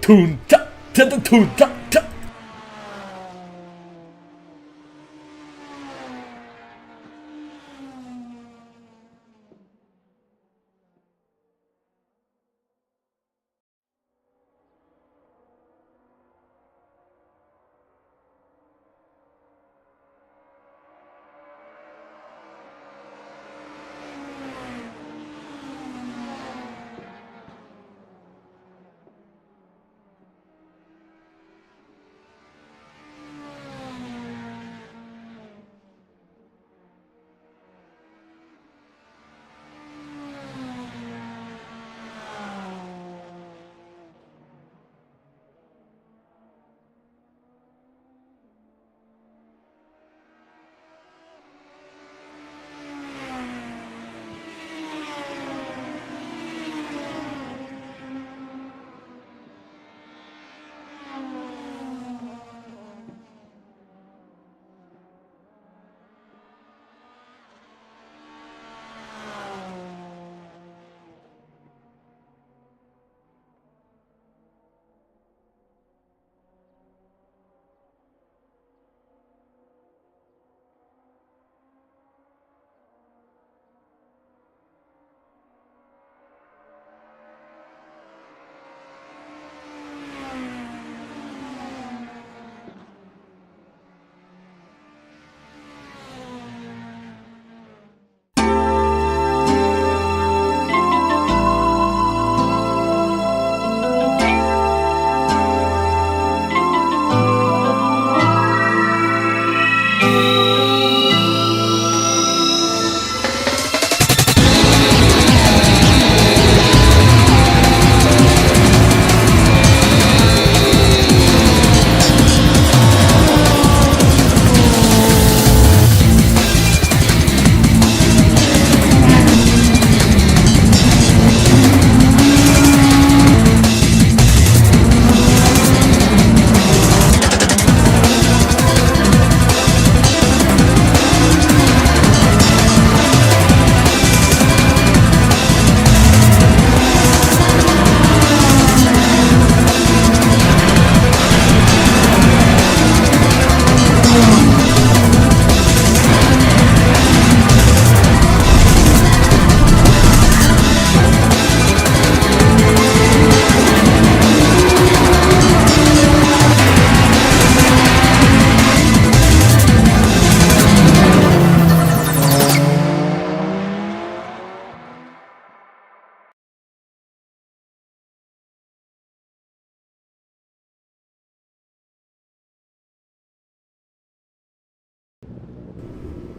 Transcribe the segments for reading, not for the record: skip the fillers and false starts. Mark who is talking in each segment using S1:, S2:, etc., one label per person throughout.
S1: Toon ta ta ta toon ta ta.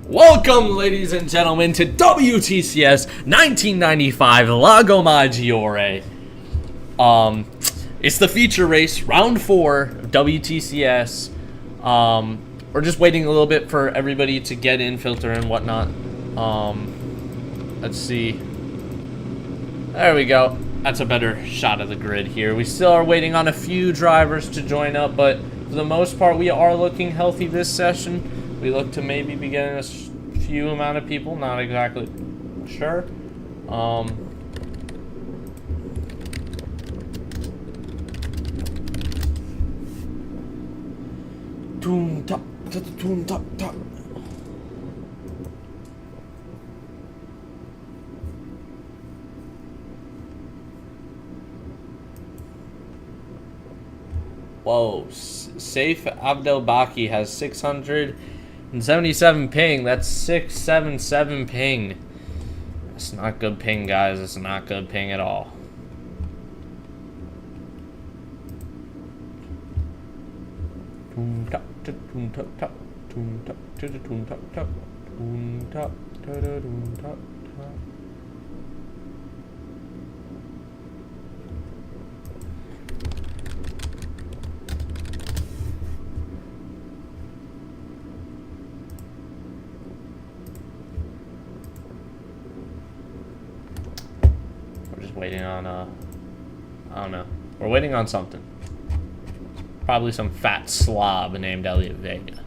S1: Welcome, ladies and gentlemen, to WTCS 1995 Lago Maggiore. It's the feature race, round 4 of WTCS. We're just waiting a little bit for everybody to get in, filter and whatnot. Let's see. There we go. That's a better shot of the grid here. We still are waiting on a few drivers to join up, but for the most part, we are looking healthy this session. We look to maybe be getting a few amount of people, not exactly sure. Toon top, toon top top. Whoa, Saif Abdelbaki has 677 ping. That's 677 ping. That's not good ping, guys. It's not good ping at all. Toon top, toon top top, toon top, toon top top, toon top, toon top top. Waiting on, I don't know. We're waiting on something. Probably some fat slob named Elliot Vega.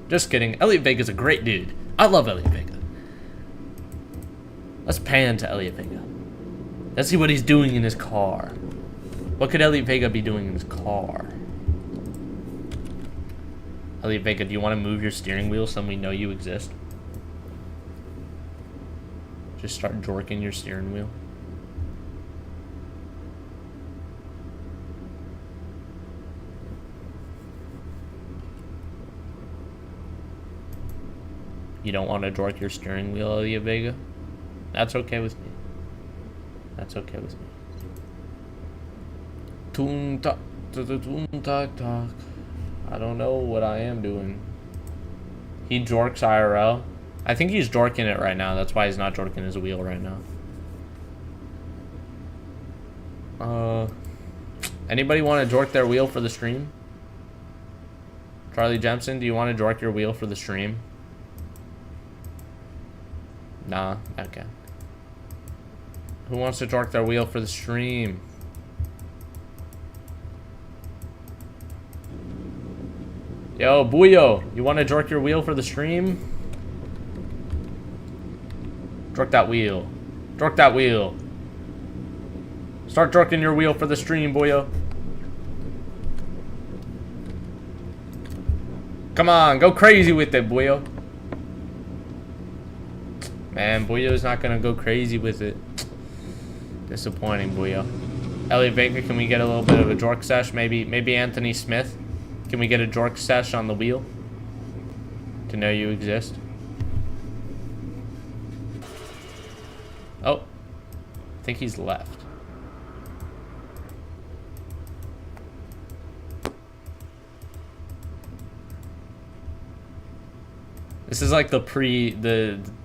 S1: Just kidding. Elliot Vega's a great dude. I love Elliot Vega. Let's pan to Elliot Vega. Let's see what he's doing in his car. What could Elliot Vega be doing in his car? Elliot Vega, do you want to move your steering wheel so we know you exist? Just start jorking your steering wheel. You don't want to jork your steering wheel, Elliot Vega? That's okay with me. That's okay with me. Toon talk, toon talk, talk. I don't know what I am doing. He jorks IRL. I think he's jorking it right now. That's why he's not jorking his wheel right now. Anybody want to jork their wheel for the stream? Charlie Jemson, do you want to jork your wheel for the stream? Nah, okay. Who wants to jork their wheel for the stream? Yo, Buyo, you want to jork your wheel for the stream? Jork that wheel. Jork that wheel. Start jorking your wheel for the stream, Buyo. Come on, go crazy with it, Buyo. Man, Buyo's not gonna go crazy with it. Disappointing, Buyo. Elliot Vega, can we get a little bit of a jork sesh? Maybe Anthony Smith. Can we get a jork sesh on the wheel? To know you exist. Oh. I think he's left. This is like the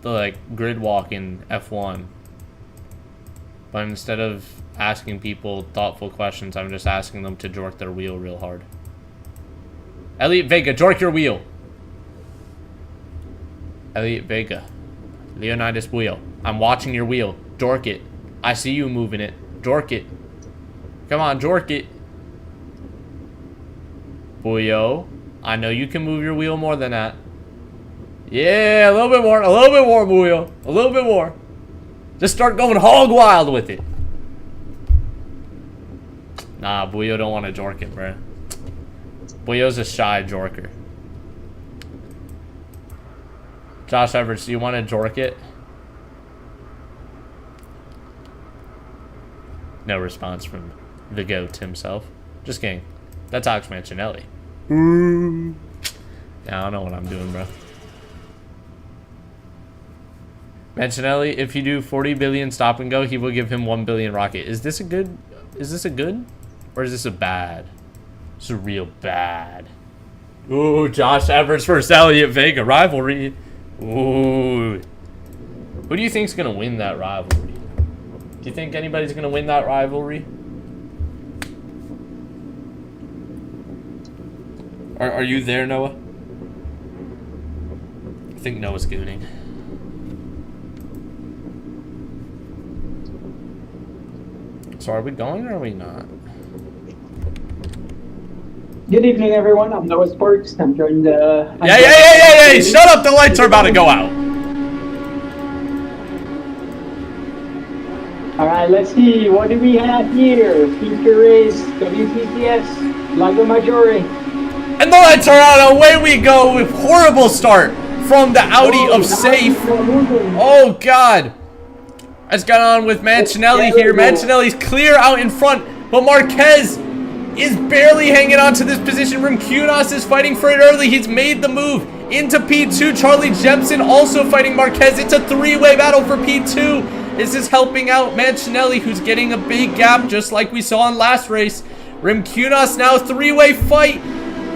S1: like grid walk in F1. But instead of asking people thoughtful questions, I'm just asking them to jork their wheel real hard. Elliot Vega, jork your wheel. Elliot Vega. Leonidas wheel. I'm watching your wheel. Jork it. I see you moving it. Jork it. Come on, jork it. Buyo. I know you can move your wheel more than that. Yeah, a little bit more, Buyo. A little bit more. Just start going hog wild with it. Nah, Buyo don't want to jork it, bro. Buyo's a shy jorker. Jos Everts, do you want to jork it? No response from the GOAT himself. Just kidding. That's Alex Mancinelli. Yeah, I don't know what I'm doing, bro. Mancinelli, if you do 40 billion stop and go, he will give him 1 billion rocket. Is this a good or is this a bad? It's a real bad. Ooh, Jos Everts versus Elliot Vega rivalry. Ooh. Who do you think's gonna win that rivalry? Do you think anybody's gonna win that rivalry? Are you there, Noah? I think Noah's gooning. So are we going or are we not?
S2: Good evening, everyone. I'm Noah Sparks. I'm joined.
S1: Yeah! Shut up! The lights are about to go out.
S2: All right, let's see. What do we have here? Feature race, WTCS, Lago Maggiore.
S1: And the lights are out. Away we go with horrible start from the Audi of Safe. Oh God! Let's get on with Mancinelli here. Mancinelli's clear out in front, but Marquez is barely hanging on to this position. Rimkunas is fighting for it early. He's made the move into P2. Charlie Jemson also fighting Marquez. It's a three-way battle for P2. This is helping out Mancinelli, who's getting a big gap, just like we saw in last race. Rimkunas now a three-way fight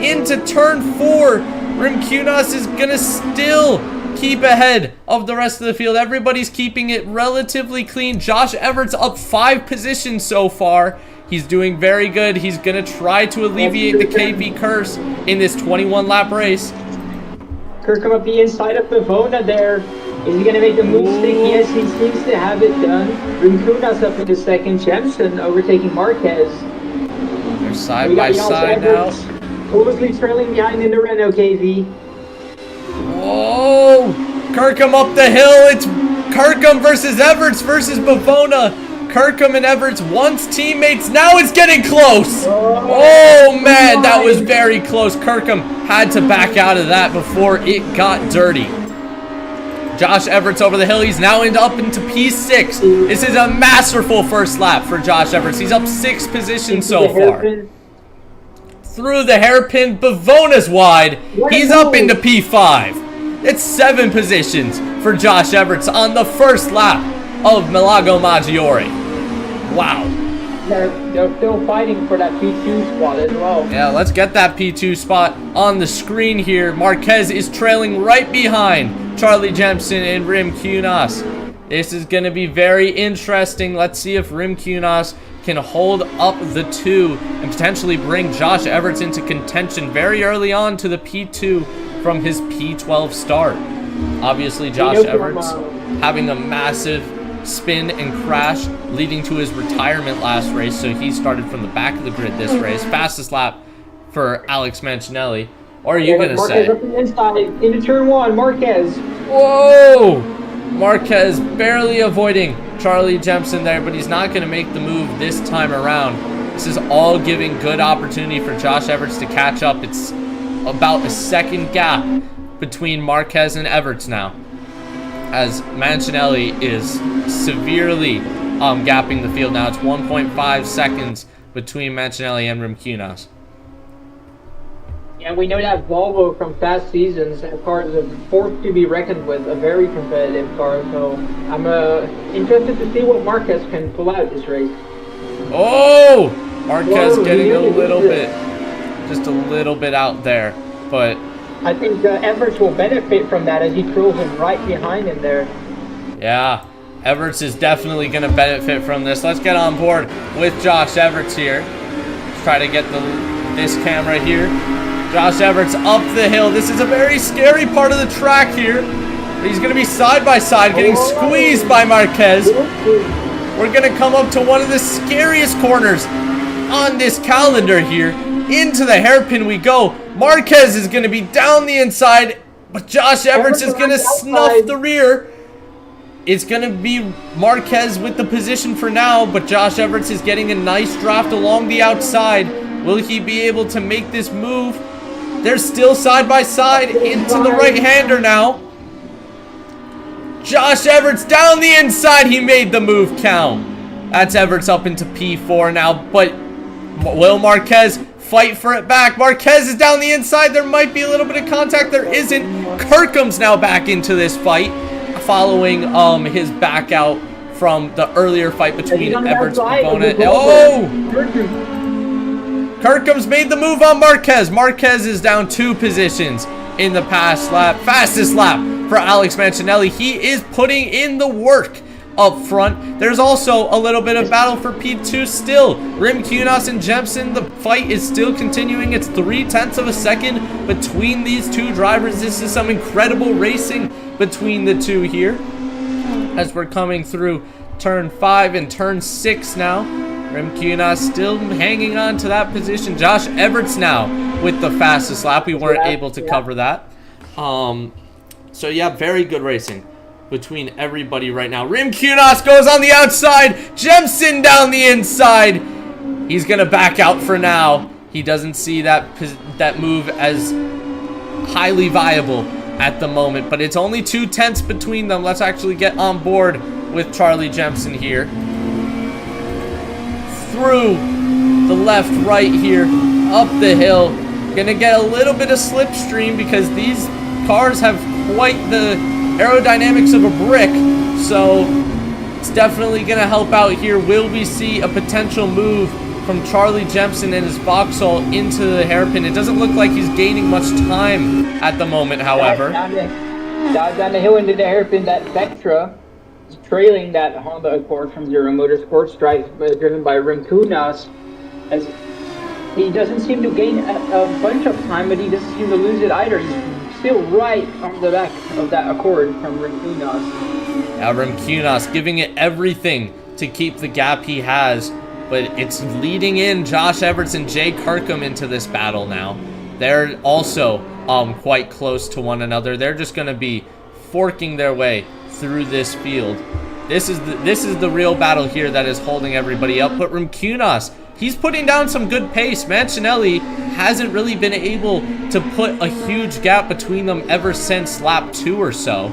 S1: into turn 4. Rimkunas is gonna still keep ahead of the rest of the field. Everybody's keeping it relatively clean. Jos Everts up 5 positions so far. He's doing very good. He's going to try to alleviate the KP curse in this 21-lap race.
S2: Kirkham up the inside of Pavona there. Is he going to make the move stick? Yes, he seems to have it done. Rimkunas up in the second. Jemson overtaking Marquez.
S1: They're side by side now.
S2: Closely trailing behind in the Renault KV.
S1: Whoa! Kirkham up the hill. It's Kirkham versus Everts versus Pavona. Kirkham and Everts once teammates. Now it's getting close. Oh, man, that was very close. Kirkham had to back out of that before it got dirty. Jos Everts over the hill. He's now up into P6. This is a masterful first lap for Jos Everts. He's up 6 positions so far. Through the hairpin. Bavona's wide. He's up into P5. It's 7 positions for Jos Everts on the first lap of Lago Maggiore. Wow.
S2: They're still fighting for that P2 spot as well.
S1: Yeah, let's get that P2 spot on the screen here. Marquez is trailing right behind Charlie Jemison and Rimkunas. This is going to be very interesting. Let's see if Rimkunas can hold up the 2 and potentially bring Jos Everts into contention very early on to the P2 from his P12 start. Obviously, Jos Everts having a massive spin and crash leading to his retirement last race, so he started from the back of the grid this race. Fastest lap for Alex Mancinelli. What are you going to say?
S2: Up the inside, into turn 1, Marquez.
S1: Whoa! Marquez barely avoiding Charlie Jemison there, but he's not going to make the move this time around. This is all giving good opportunity for Jos Everts to catch up. It's about a second gap between Marquez and Everts now, as Mancinelli is severely gapping the field now. It's 1.5 seconds between Mancinelli and Rimkunas.
S2: And we know that Volvo from past seasons, that car is a force to be reckoned with, a very competitive car. So I'm interested to see what Marquez can pull out this race.
S1: Oh! Marquez getting a little bit, just a little bit out there, but
S2: I think Everts will benefit from that as he curls him right behind him there.
S1: Yeah, Everts is definitely going to benefit from this. Let's get on board with Jos Everts here. Let's try to get this camera here. Jos Everts up the hill. This is a very scary part of the track here. He's going to be side by side, getting squeezed by Marquez. We're going to come up to one of the scariest corners on this calendar here. Into the hairpin we go. Marquez is going to be down the inside, but Jos Everts is going to snuff the rear. It's going to be Marquez with the position for now, but Jos Everts is getting a nice draft along the outside. Will he be able to make this move? They're still side by side into the right-hander now. Jos Everts down the inside. He made the move count. That's Everts up into P4 now, but will Marquez fight for it back? Marquez is down the inside. There might be a little bit of contact. There isn't. Kirkham's now back into this fight following his back out from the earlier fight between Everts and Bavona. Oh! Kirkham's made the move on Marquez. Marquez is down 2 positions in the past lap. Fastest lap for Alex Mancinelli. He is putting in the work up front. There's also a little bit of battle for P2 still. Rimkunas and Jemison, the fight is still continuing. It's 0.3 of a second between these 2 drivers. This is some incredible racing between the 2 here as we're coming through turn 5 and turn 6 now. Rimkunas still hanging on to that position. Jos Everts now with the fastest lap. We weren't able to cover that. So yeah, very good racing between everybody right now. Rimkunas goes on the outside. Jemison down the inside. He's going to back out for now. He doesn't see that move as highly viable at the moment, but it's only 0.2 between them. Let's actually get on board with Charlie Jemison here. Through the left, right here, up the hill. Gonna get a little bit of slipstream because these cars have quite the aerodynamics of a brick, so it's definitely gonna help out here. Will we see a potential move from Charlie Jemison and his Vauxhall into the hairpin? It doesn't look like he's gaining much time at the moment, however.
S2: Down the hill into the hairpin, that Vectra is trailing that Honda Accord from Zero Motorsports, driven by Rimkunas. As he doesn't seem to gain a bunch of time, but he doesn't seem to lose it either. He's still right on the back of that Accord from Rimkunas.
S1: Now Rimkunas giving it everything to keep the gap he has, but it's leading in Jos Everts and Jay Kirkham into this battle now. They're also quite close to one another. They're just going to be forking their way through this field. This is the real battle here that is holding everybody up. But Rimkunas, he's putting down some good pace. Mancinelli hasn't really been able to put a huge gap between them ever since lap 2 or so.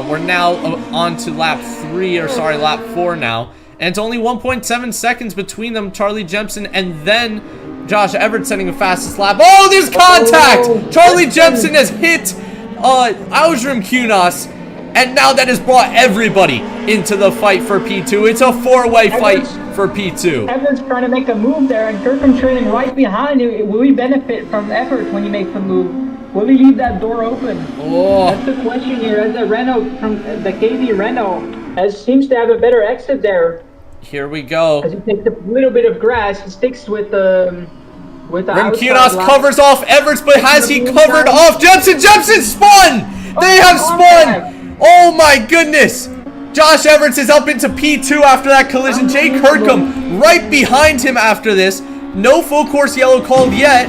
S1: We're now on to lap 4 now. And it's only 1.7 seconds between them, Charlie Jepsen, and then Jos Everts setting the fastest lap. Oh, there's contact!
S2: Oh,
S1: Charlie Jepsen has hit Rimkunas, and now that has brought everybody into the fight for P2. It's a 4-way fight for P2.
S2: Everts trying to make a move there, and Kirkham trailing right behind him. Will he benefit from Everts when he makes the move? Will he leave that door open?
S1: Oh.
S2: That's the question here. As the Renault from the KV Renault seems to have a better exit there.
S1: Here we go.
S2: As he takes a little bit of grass, he sticks with the
S1: Rimkunas covers off Everts, but has he covered off Jepsen? Jepsen spun! They have spun! Oh my goodness! Jos Everts is up into P2 after that collision. Jay Kirkham right behind him after this. No full course yellow called yet.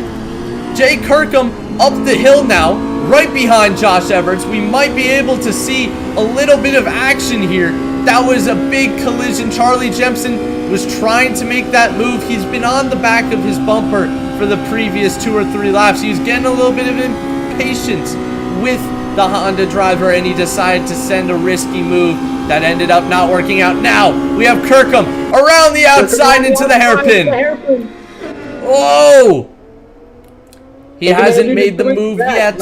S1: Jay Kirkham up the hill now, right behind Jos Everts. We might be able to see a little bit of action here. That was a big collision. Charlie Jepsen was trying to make that move. He's been on the back of his bumper for the previous 2 or 3 laps. He's getting a little bit of impatience with the Honda driver, and he decided to send a risky move that ended up not working out. Now we have Kirkham around the outside into the hairpin. Whoa! He hasn't made the move yet,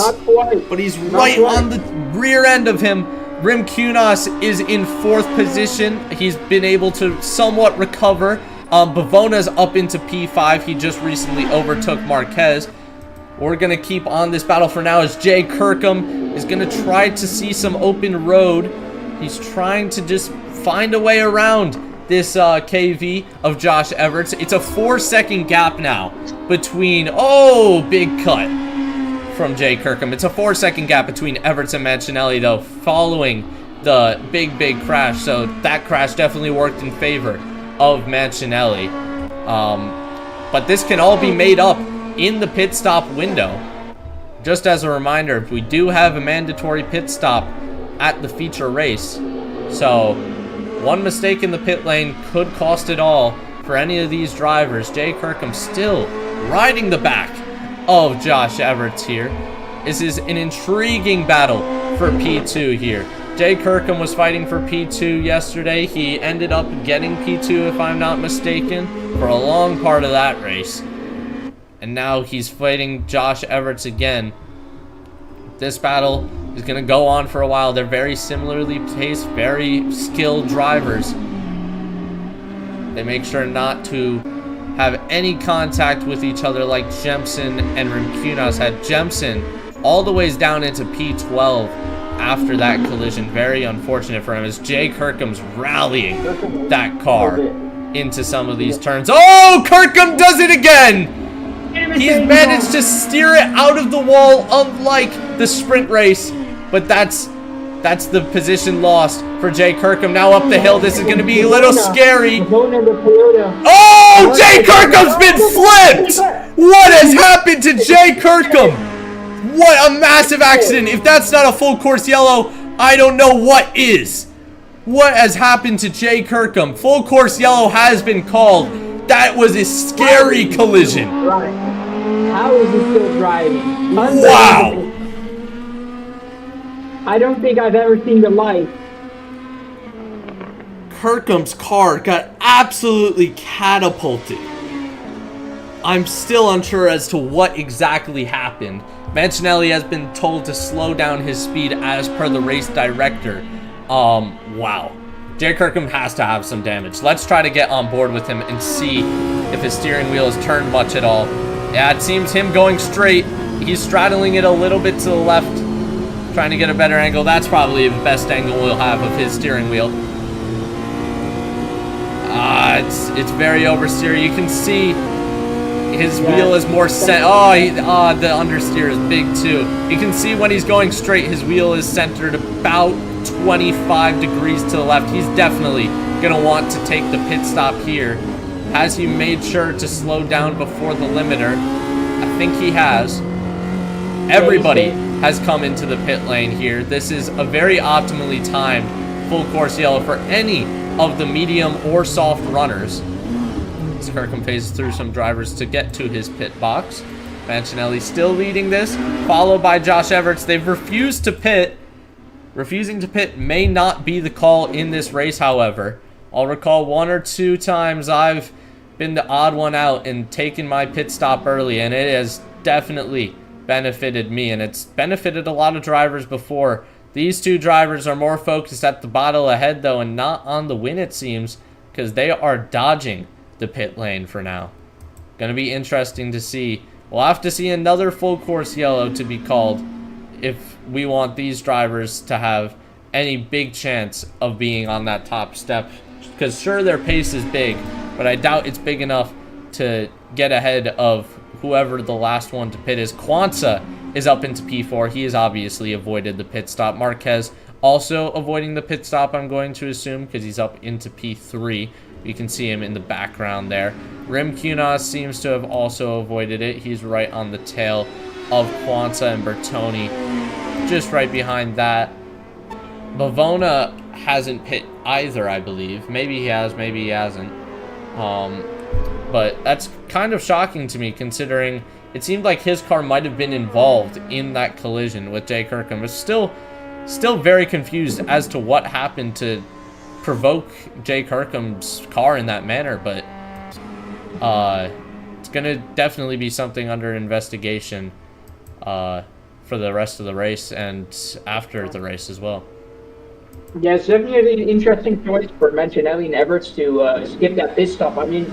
S1: but he's right on the rear end of him. Rimkunas is in 4th position. He's been able to somewhat recover. Bavona's up into P5. He just recently overtook Marquez. We're going to keep on this battle for now as Jay Kirkham is going to try to see some open road. He's trying to just find a way around this KV of Jos Everts. It's a 4-second gap now between, oh, big cut from Jay Kirkham. It's a 4-second gap between Everts and Mancinelli, though, following the big crash. So that crash definitely worked in favor of Mancinelli. But this can all be made up in the pit stop window. Just as a reminder, we do have a mandatory pit stop at the feature race. So one mistake in the pit lane could cost it all for any of these drivers. Jay Kirkham still riding the back of Jos Everts here. This is an intriguing battle for P2 here. Jay Kirkham was fighting for P2 yesterday. He ended up getting P2, if I'm not mistaken, for a long part of that race. And now he's fighting Jos Everts again. This battle is going to go on for a while. They're very similarly paced, very skilled drivers. They make sure not to have any contact with each other like Jepsen and Rimkunas had. Jepsen all the way down into P12 after that collision. Very unfortunate for him as Jay Kirkham's rallying that car into some of these turns. Oh, Kirkham does it again! He's managed to steer it out of the wall, unlike the sprint race. But that's the position lost for Jay Kirkham. Now up the hill, this is going to be a little scary. Oh, Jay Kirkham's been flipped! What has happened to Jay Kirkham? What a massive accident. If that's not a full course yellow, I don't know what is. What has happened to Jay Kirkham? Full course yellow has been called. That was a scary collision.
S2: Right. How is he still driving?
S1: Wow.
S2: I don't think I've ever seen the light.
S1: Kirkham's car got absolutely catapulted. I'm still unsure as to what exactly happened. Mancinelli has been told to slow down his speed as per the race director. Wow. Jay Kirkham has to have some damage. Let's try to get on board with him and see if his steering wheel has turned much at all. Yeah, it seems him going straight. He's straddling it a little bit to the left, trying to get a better angle. That's probably the best angle we'll have of his steering wheel. It's very oversteer. You can see his wheel is more set. The understeer is big too. You can see when he's going straight, his wheel is centered about 25 degrees to the left. He's definitely gonna want to take the pit stop here. Has he made sure to slow down before the limiter? I think he has. Everybody has come into the pit lane here. This is a very optimally timed full course yellow for any of the medium or soft runners. Kirkham phases through some drivers to get to his pit box. Mancinelli still leading this, followed by Jos Everts. They've refused to pit. Refusing to pit may not be the call in this race, however. I'll recall 1 or 2 times I've been the odd one out and taken my pit stop early, and it has definitely benefited me, and it's benefited a lot of drivers before. These 2 drivers are more focused at the battle ahead, though, and not on the win, it seems, because they are dodging the pit lane for now. Going to be interesting to see. We'll have to see another full course yellow to be called if we want these drivers to have any big chance of being on that top step. Because sure, their pace is big, but I doubt it's big enough to get ahead of whoever the last one to pit is. Kwanzaa is up into P4. He has obviously avoided the pit stop. Marquez also avoiding the pit stop, I'm going to assume, because he's up into P3. You can see him in the background there. Rimkunas seems to have also avoided it. He's right on the tail of Kwanzaa and Bertoni, just right behind that. Bavona hasn't pit either, I believe. Maybe he has, maybe he hasn't. But that's kind of shocking to me, considering it seemed like his car might have been involved in that collision with Jay Kirkham. But still very confused as to what happened to provoke Jay Kirkham's car in that manner. But it's going to definitely be something under investigation for the rest of the race and after the race as well.
S2: Yeah, it's definitely an interesting choice for Mancinelli and Everts to skip that pit stop. I mean,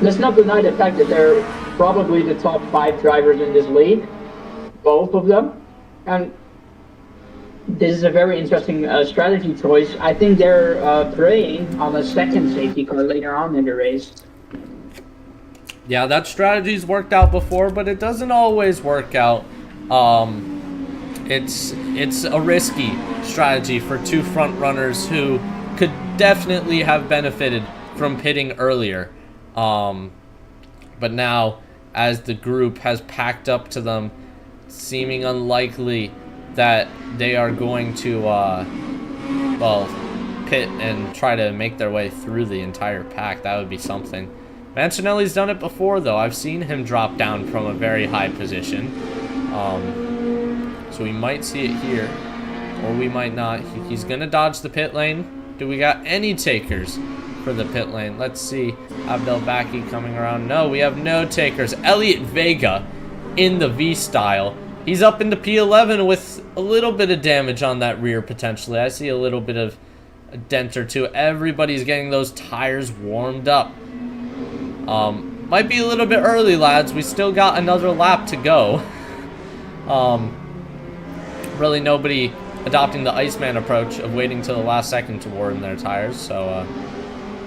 S2: let's not deny the fact that they're probably the top 5 drivers in this league, both of them. And this is a very interesting strategy choice. I think they're preying on a second safety car later on in the race.
S1: Yeah, that strategy's worked out before, but it doesn't always work out. It's a risky strategy for 2 front runners who could definitely have benefited from pitting earlier. But now, as the group has packed up to them, seeming unlikely that they are going to, pit and try to make their way through the entire pack. That would be something. Mancinelli's done it before, though. I've seen him drop down from a very high position. So we might see it here, or we might not. He's going to dodge the pit lane. Do we got any takers for the pit lane? Let's see. Abdel Baki coming around. No, we have no takers. Elliot Vega in the V-style. He's up into P11 with a little bit of damage on that rear, potentially. I see a little bit of a dent or two. Everybody's getting those tires warmed up. Might be a little bit early, lads. We still got another lap to go. Really nobody adopting the Iceman approach of waiting till the last second to warm their tires. So,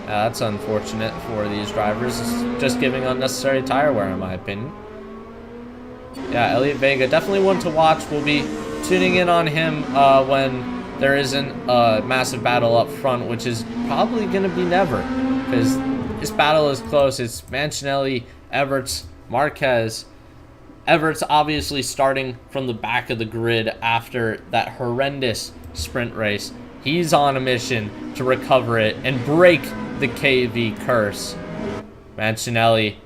S1: that's unfortunate for these drivers. It's just giving unnecessary tire wear, in my opinion. Yeah, Elliot Vega, definitely one to watch. We'll be tuning in on him when there isn't a massive battle up front, which is probably going to be never, because this battle is close. It's Mancinelli, Everts, Marquez. Everts obviously starting from the back of the grid after that horrendous sprint race. He's on a mission to recover it and break the KV curse. Mancinelli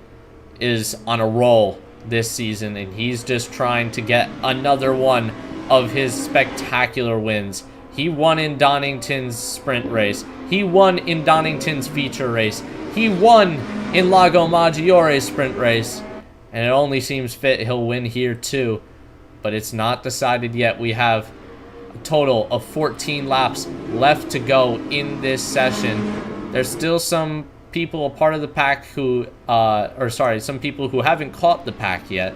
S1: is on a roll this season, and he's just trying to get another one of his spectacular wins. He won in Donington's sprint race. He won in Donington's feature race. He won in Lago Maggiore sprint race. And it only seems fit he'll win here too. But it's not decided yet. We have a total of 14 laps left to go in this session. There's still some people a part of the pack who, some people who haven't caught the pack yet.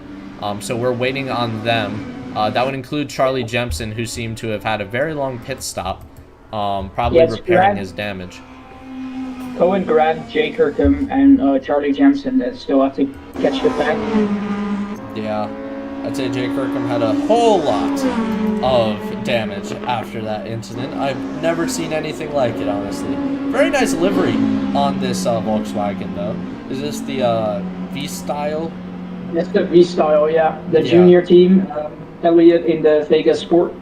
S1: So we're waiting on them. That would include Charlie Jemison, who seemed to have had a very long pit stop, probably repairing his damage.
S2: Cohen, Grant, Jay Kirkham, and Charlie Jemison that still have to catch the pack.
S1: Yeah, I'd say Jay Kirkham had a whole lot of damage after that incident. I've never seen anything like it, honestly. Very nice livery on this Volkswagen, though. Is this the V-Style?
S2: That's the V-Style, yeah. The junior team, Elliot in the Vegas Sport.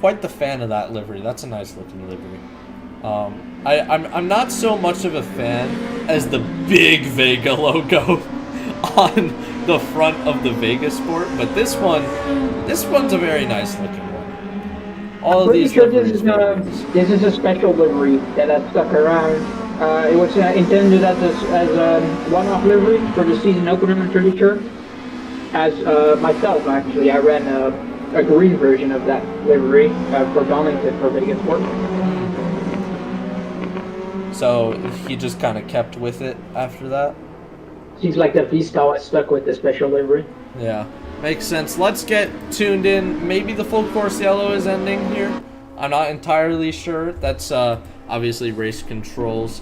S1: quite the fan of that livery. That's a nice looking livery. I'm not so much of a fan as the big Vega logo on the front of the Vega Sport, but this one's a very nice looking one. All of these liveries.
S2: This is a special livery that I stuck around. It was intended as a one-off livery for the season opener, I'm pretty sure. As myself, actually, I ran a green version of that livery for Donington for Vegas Sport.
S1: So he just kind of kept with it after that?
S2: Seems like the V-style is stuck with the special livery.
S1: Yeah, makes sense. Let's get tuned in. Maybe the full course yellow is ending here. I'm not entirely sure. That's obviously race controls.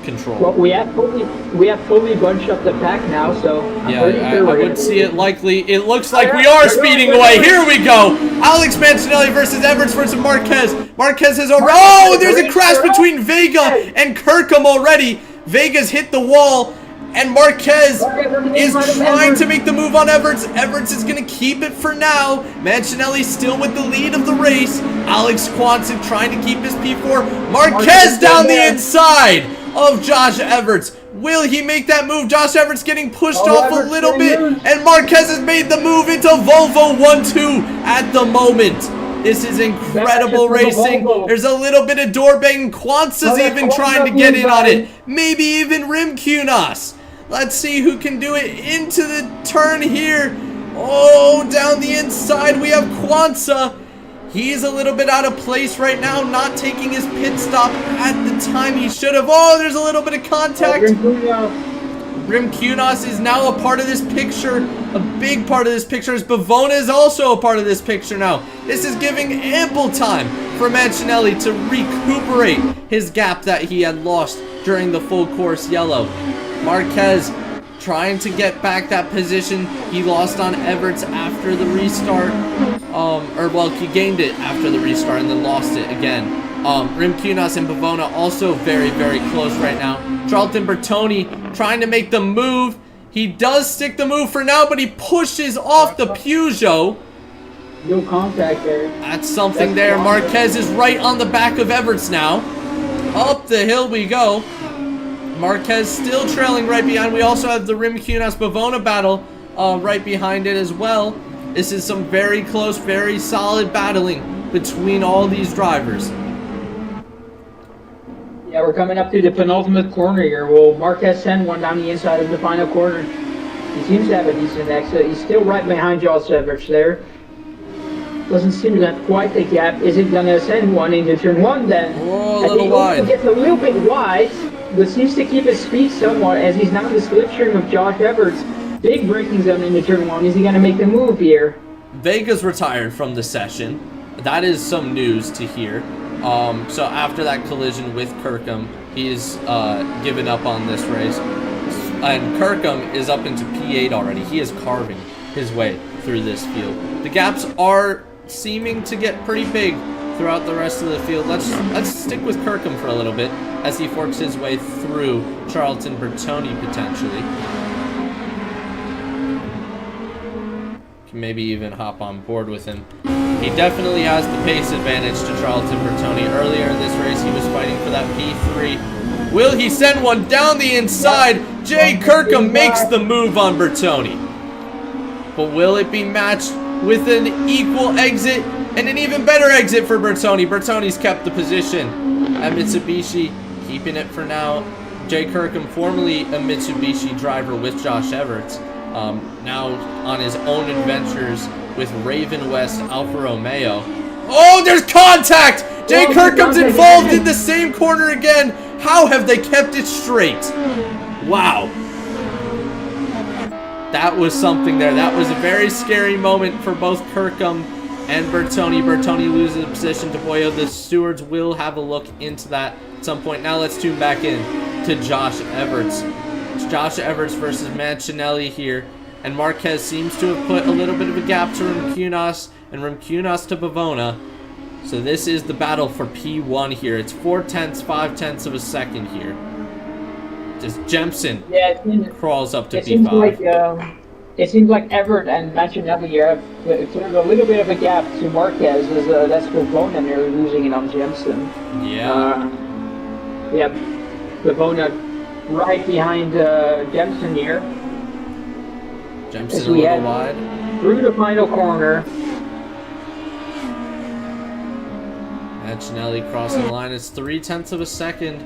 S1: Control.
S2: Well, we have fully bunched up the pack now, so
S1: I would see it likely. It looks like we are speeding away. Here we go. Alex Mancinelli versus Everts versus Marquez. Marquez has already. Oh, there's a crash between Vega and Kirkham already. Vega's hit the wall, and Marquez is trying to make the move on Everts. Everts is going to keep it for now. Mancinelli still with the lead of the race. Alex Quanson trying to keep his P4. Marquez down the inside of Jos Everts. Will he make that move? Jos Everts getting pushed off a little bit, and Marquez has made the move into Volvo 1-2 at the moment. This is incredible racing. There's a little bit of door banging. Quanza's even trying to get in on it. Maybe even Rimkunas. Let's see who can do it into the turn here. Oh, down the inside we have Quanza. He's a little bit out of place right now, not taking his pit stop at the time he should have. Oh, there's a little bit of contact. Rimkunas is now a part of this picture, a big part of this picture, as Bavona is also a part of this picture now. This is giving ample time for Mancinelli to recuperate his gap that he had lost during the full course yellow. Marquez trying to get back that position he lost on Everts after the restart. He gained it after the restart and then lost it again. Rimkunas and Bavona also very, very close right now. Charlton Bertoni trying to make the move. He does stick the move for now, but he pushes off the Peugeot.
S2: No contact there.
S1: That's something there. Marquez is right on the back of Everts now. Up the hill we go. Marquez still trailing right behind. We also have the Rimkunas-Bavona battle right behind it as well. This is some very close, very solid battling between all these drivers.
S2: Yeah, we're coming up to the penultimate corner here. Will Marquez send one down the inside of the final corner? He seems to have a decent exit. He's still right behind Jos Everts there. Doesn't seem to have quite the gap. Is it going to send one into turn one then?
S1: Oh, a little wide.
S2: He gets a little bit wide, but seems to keep his speed somewhat as he's now in the slipstream of Jos Everts. Big braking zone into turn one. Is he going to make the move here?
S1: Vega's retired from the session. That is some news to hear. So after that collision with Kirkham, he's given up on this race. And Kirkham is up into P8 already. He is carving his way through this field. The gaps are seeming to get pretty big throughout the rest of the field. Let's stick with Kirkham for a little bit as he forks his way through Charlton Bertoni potentially. Can maybe even hop on board with him. He definitely has the pace advantage to Charlton Bertoni. Earlier in this race, he was fighting for that P3. Will he send one down the inside? Jay Kirkham makes the move on Bertoni. But will it be matched with an equal exit and an even better exit for Bertoni? Bertoni's kept the position at Mitsubishi, keeping it for now. Jay Kirkham, formerly a Mitsubishi driver with Jos Everts, now on his own adventures with Raven West Alfa Romeo. Oh, there's contact! Jay Kirkham's involved in the same corner again. How have they kept it straight? Wow. That was something there. That was a very scary moment for both Kirkham and Bertoni. Bertoni loses position to Boyo. The stewards will have a look into that at some point. Now let's tune back in to Jos Everts. It's Jos Everts versus Mancinelli here. And Marquez seems to have put a little bit of a gap to Rimkunas and Rimkunas to Bavona. So this is the battle for P1 here. It's 5/10 of a second here. Just Jemson crawls up to P5.
S2: it seems like Everett and Mancinelli have sort of a little bit of a gap to Marquez. That's Ravona nearly losing it on Jensen.
S1: Yeah.
S2: Yep. Ravona right behind Jensen here.
S1: Jensen a little wide.
S2: Through the final corner.
S1: Mancinelli crossing the line. It's 0.3 of a second.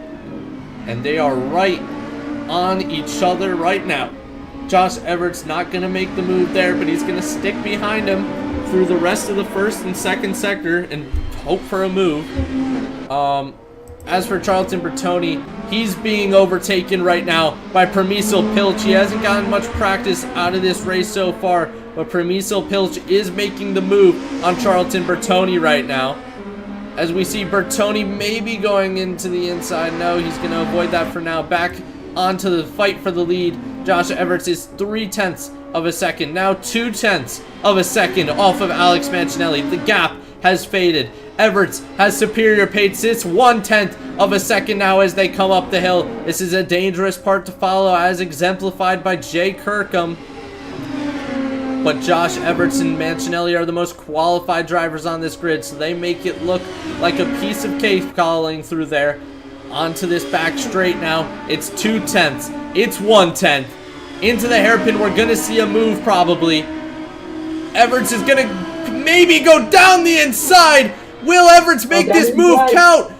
S1: And they are right on each other right now. Jos Everts not going to make the move there, but he's going to stick behind him through the rest of the first and second sector and hope for a move. As for Charlton Bertoni, he's being overtaken right now by Przemysl Pilch. He hasn't gotten much practice out of this race so far, but Przemysl Pilch is making the move on Charlton Bertoni right now. As we see Bertoni maybe going into the inside. No, he's going to avoid that for now. Back onto the fight for the lead. Jos Everts is 0.3 of a second. Now 0.2 of a second off of Alex Mancinelli. The gap has faded. Everts has superior pace. It's 0.1 of a second now as they come up the hill. This is a dangerous part to follow as exemplified by Jay Kirkham. But Jos Everts and Mancinelli are the most qualified drivers on this grid, so they make it look like a piece of cake calling through there. Onto this back straight now. It's 0.2. It's 1/10. Into the hairpin. We're going to see a move probably. Everts is going to maybe go down the inside. Will Everts make this move count?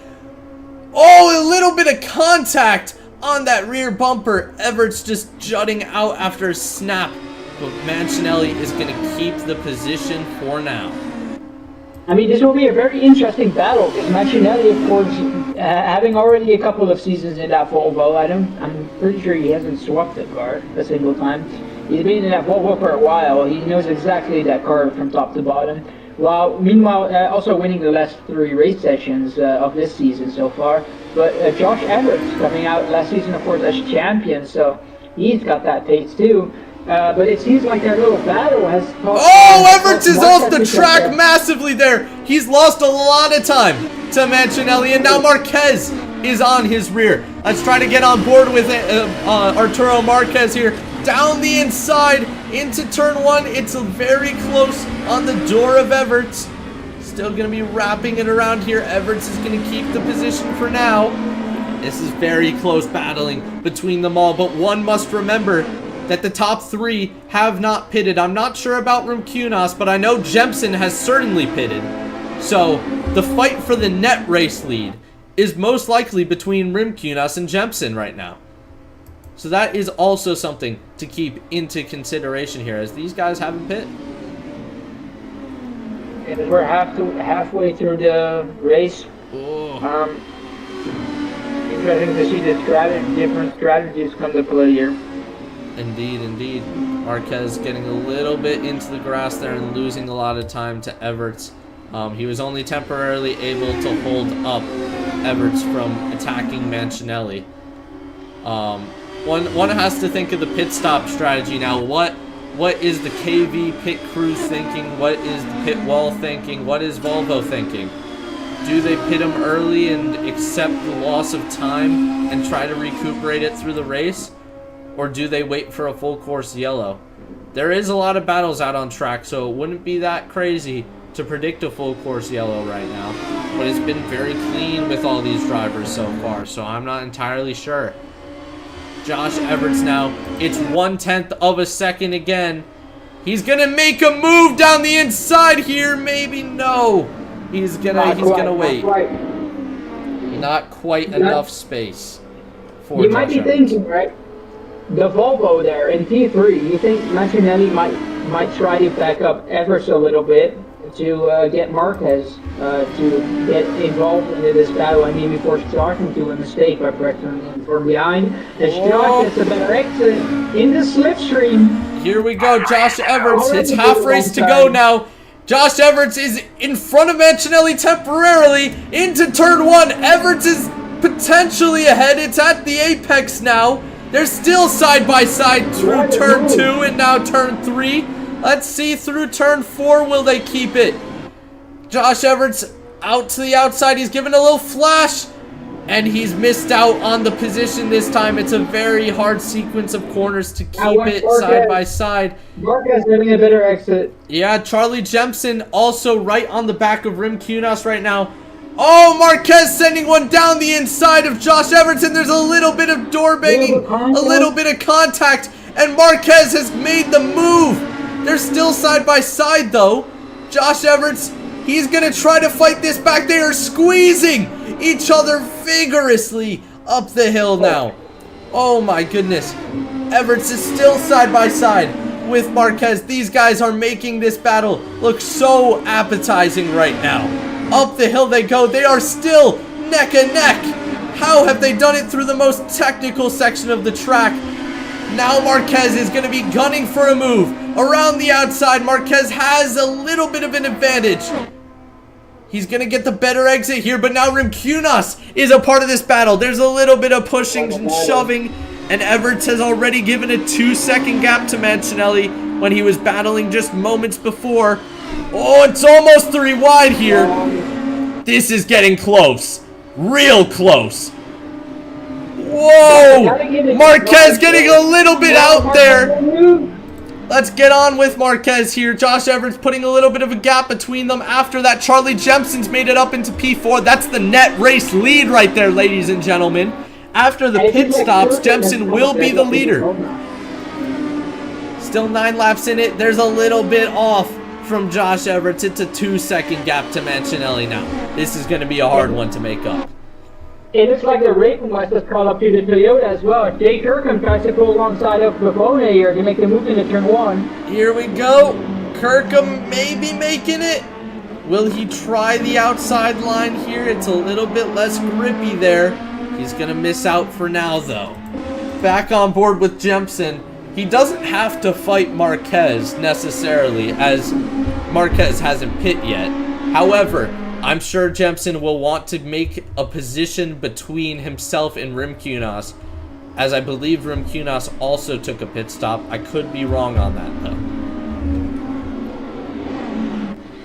S1: Oh, a little bit of contact on that rear bumper. Everts just jutting out after a snap. But Mancinelli is going to keep the position for now.
S2: I mean, this will be a very interesting battle because Mancinelli, of course, having already a couple of seasons in that Volvo, I'm pretty sure he hasn't swapped the car a single time. He's been in that Volvo for a while. He knows exactly that car from top to bottom. While meanwhile, also winning the last 3 race sessions of this season so far. But Jos Everts coming out last season, of course, as champion, so he's got that pace too. But it seems like their little battle has...
S1: Everts is off the track massively there. He's lost a lot of time to Mancinelli, and now Marquez is on his rear. Let's try to get on board with Arturo Marquez here. Down the inside into turn 1. It's very close on the door of Everts. Still going to be wrapping it around here. Everts is going to keep the position for now. This is very close battling between them all, but one must remember that the top 3 have not pitted. I'm not sure about Rimkunas, but I know Jensen has certainly pitted. So the fight for the net race lead is most likely between Rimkunas and Jensen right now. So that is also something to keep into consideration here, as these guys haven't pit.
S2: And we're halfway through the race. Interesting to see the different strategies come to play here.
S1: Indeed, indeed. Marquez getting a little bit into the grass there and losing a lot of time to Everts. He was only temporarily able to hold up Everts from attacking Mancinelli. One has to think of the pit stop strategy now. What is the KV pit crew thinking? What is the pit wall thinking? What is Volvo thinking? Do they pit him early and accept the loss of time and try to recuperate it through the race? Or do they wait for a full course yellow? There is a lot of battles out on track, so it wouldn't be that crazy to predict a full course yellow right now. But it's been very clean with all these drivers so far, so I'm not entirely sure. Jos Everts now, it's 1/10 of a second again. He's gonna make a move down the inside here, maybe no. He's gonna wait. Not quite enough space for
S2: You might be thinking, right? The Volvo there in T3, you think Mancinelli might try to back up ever so little bit to get Marquez to get involved into this battle. I mean, before starting to a mistake by pressuring from behind. And Strauss gets a better exit in the slipstream.
S1: Here we go, Jos Everts. It's half race to go now. Jos Everts is in front of Mancinelli temporarily into turn 1. Everts is potentially ahead. It's at the apex now. They're still side by side through turn 2 and now turn 3. Let's see through turn 4, will they keep it? Jos Everts out to the outside. He's giving a little flash. And he's missed out on the position this time. It's a very hard sequence of corners to keep it side by side.
S2: Marquez having a better exit.
S1: Yeah, Charlie Jemison also right on the back of Rimkunas right now. Oh, Marquez sending one down the inside of Jos Everts, and there's a little bit of door banging, a little bit of contact, and Marquez has made the move. They're still side by side though. Jos Everts, he's gonna try to fight this back. They are squeezing each other vigorously up the hill now. Oh my goodness. Everts is still side by side with Marquez. These guys are making this battle look so appetizing right now. Up the hill they go. They are still neck and neck. How have they done it through the most technical section of the track? Now Marquez is going to be gunning for a move. Around the outside, Marquez has a little bit of an advantage. He's going to get the better exit here, but now Rimkunas is a part of this battle. There's a little bit of pushing and shoving, and Everts has already given a 2-second gap to Mancinelli when he was battling just moments before. Oh, it's almost 3 wide here. This is getting close. Real close. Whoa! Marquez getting a little bit out there. Let's get on with Marquez here. Jos Everts putting a little bit of a gap between them after that. Charlie Jemison's made it up into P4. That's the net race lead right there, ladies and gentlemen. After the pit stops, Jemison will be the leader. Still 9 laps in it. There's a little bit off from Jos Everts. It's a 2-second gap to Mancinelli now. This is going to be a hard one to make up.
S2: It looks like the Rimkunas has caught up to the Toyota as well. Jay Kirkham tries to pull alongside of Bavona here to make the move into turn 1.
S1: Here we go. Kirkham maybe making it. Will he try the outside line here? It's a little bit less grippy there. He's going to miss out for now, though. Back on board with Jemison. He doesn't have to fight Marquez necessarily, as Marquez hasn't pit yet. However, I'm sure Jemison will want to make a position between himself and Rimkunas, as I believe Rimkunas also took a pit stop. I could be wrong on that, though.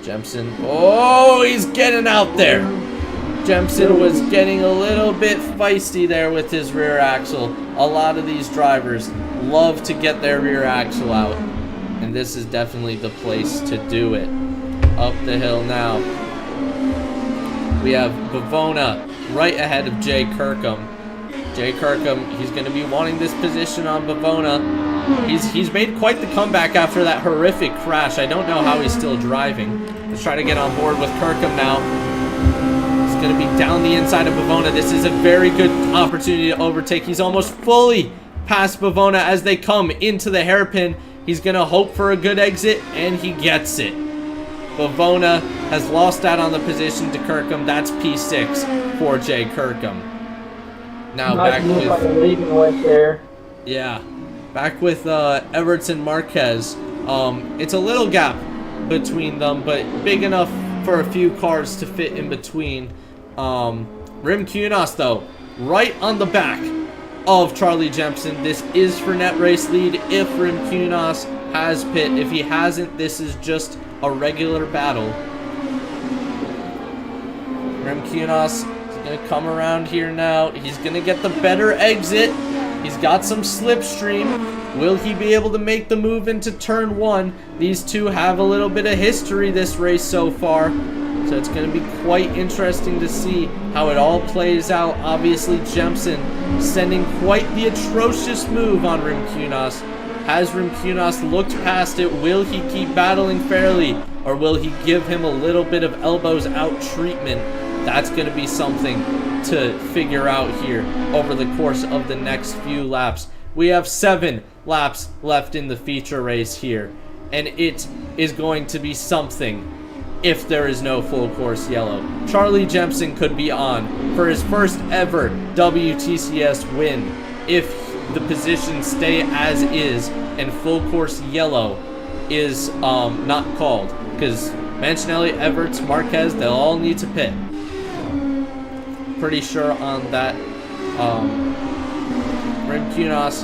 S1: Jemison, oh, he's getting out there. Jemison was getting a little bit feisty there with his rear axle. A lot of these drivers love to get their rear axle out, and this is definitely the place to do it. Up the hill now. We have Bavona right ahead of Jay Kirkham. Jay Kirkham, he's going to be wanting this position on Bavona. He's made quite the comeback after that horrific crash. I don't know how he's still driving. Let's try to get on board with Kirkham now. He's going to be down the inside of Bavona. This is a very good opportunity to overtake. He's almost fully past Bavona as they come into the hairpin. He's going to hope for a good exit, and he gets it. Bavona has lost out on the position to Kirkham. That's P6 for Jay Kirkham. Now back with back with Everts and Marquez. It's a little gap between them, but big enough for a few cars to fit in between. Rimkunas though, right on the back of Charlie Jemison. This is for net race lead if Rimkunas has pit. If he hasn't, this is just a regular battle. Rimkunas is going to come around here now. He's going to get the better exit. He's got some slipstream. Will he be able to make the move into turn 1? These two have a little bit of history this race so far, so it's going to be quite interesting to see how it all plays out. Obviously, Jemison sending quite the atrocious move on Rimkunas. Has Rimkunas looked past it? Will he keep battling fairly, or will he give him a little bit of elbows out treatment? That's going to be something to figure out here over the course of the next few laps. We have 7 laps left in the feature race here, and it is going to be something if there is no full course yellow. Charlie Jemison could be on for his first ever WTCS win if the positions stay as is and full course yellow is not called, because Mancinelli, Everts, Marquez, they'll all need to pit. Pretty sure on that. Rimkunas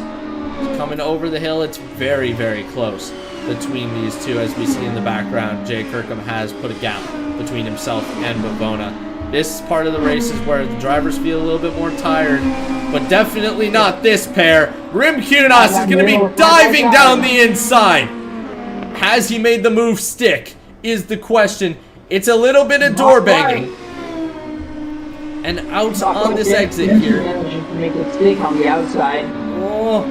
S1: coming over the hill. It's very, very close between these two, as we see in the background. Jay Kirkham has put a gap between himself and Bavona. This part of the race is where the drivers feel a little bit more tired, but definitely not this pair. Rimkunas is going to be diving down the inside. Has he made the move stick is the question. It's a little bit of door banging. And out on this exit here.
S2: Make it stick on the outside.
S1: Oh,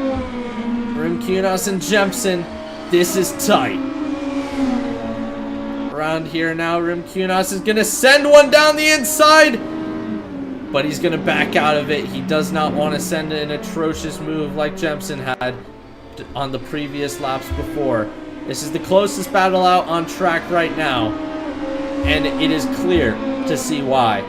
S1: Rimkunas and Jemson, this is tight. Around here now, Rimkunas is going to send one down the inside, but he's going to back out of it. He does not want to send an atrocious move like Jemson had on the previous laps before. This is the closest battle out on track right now, and it is clear to see why.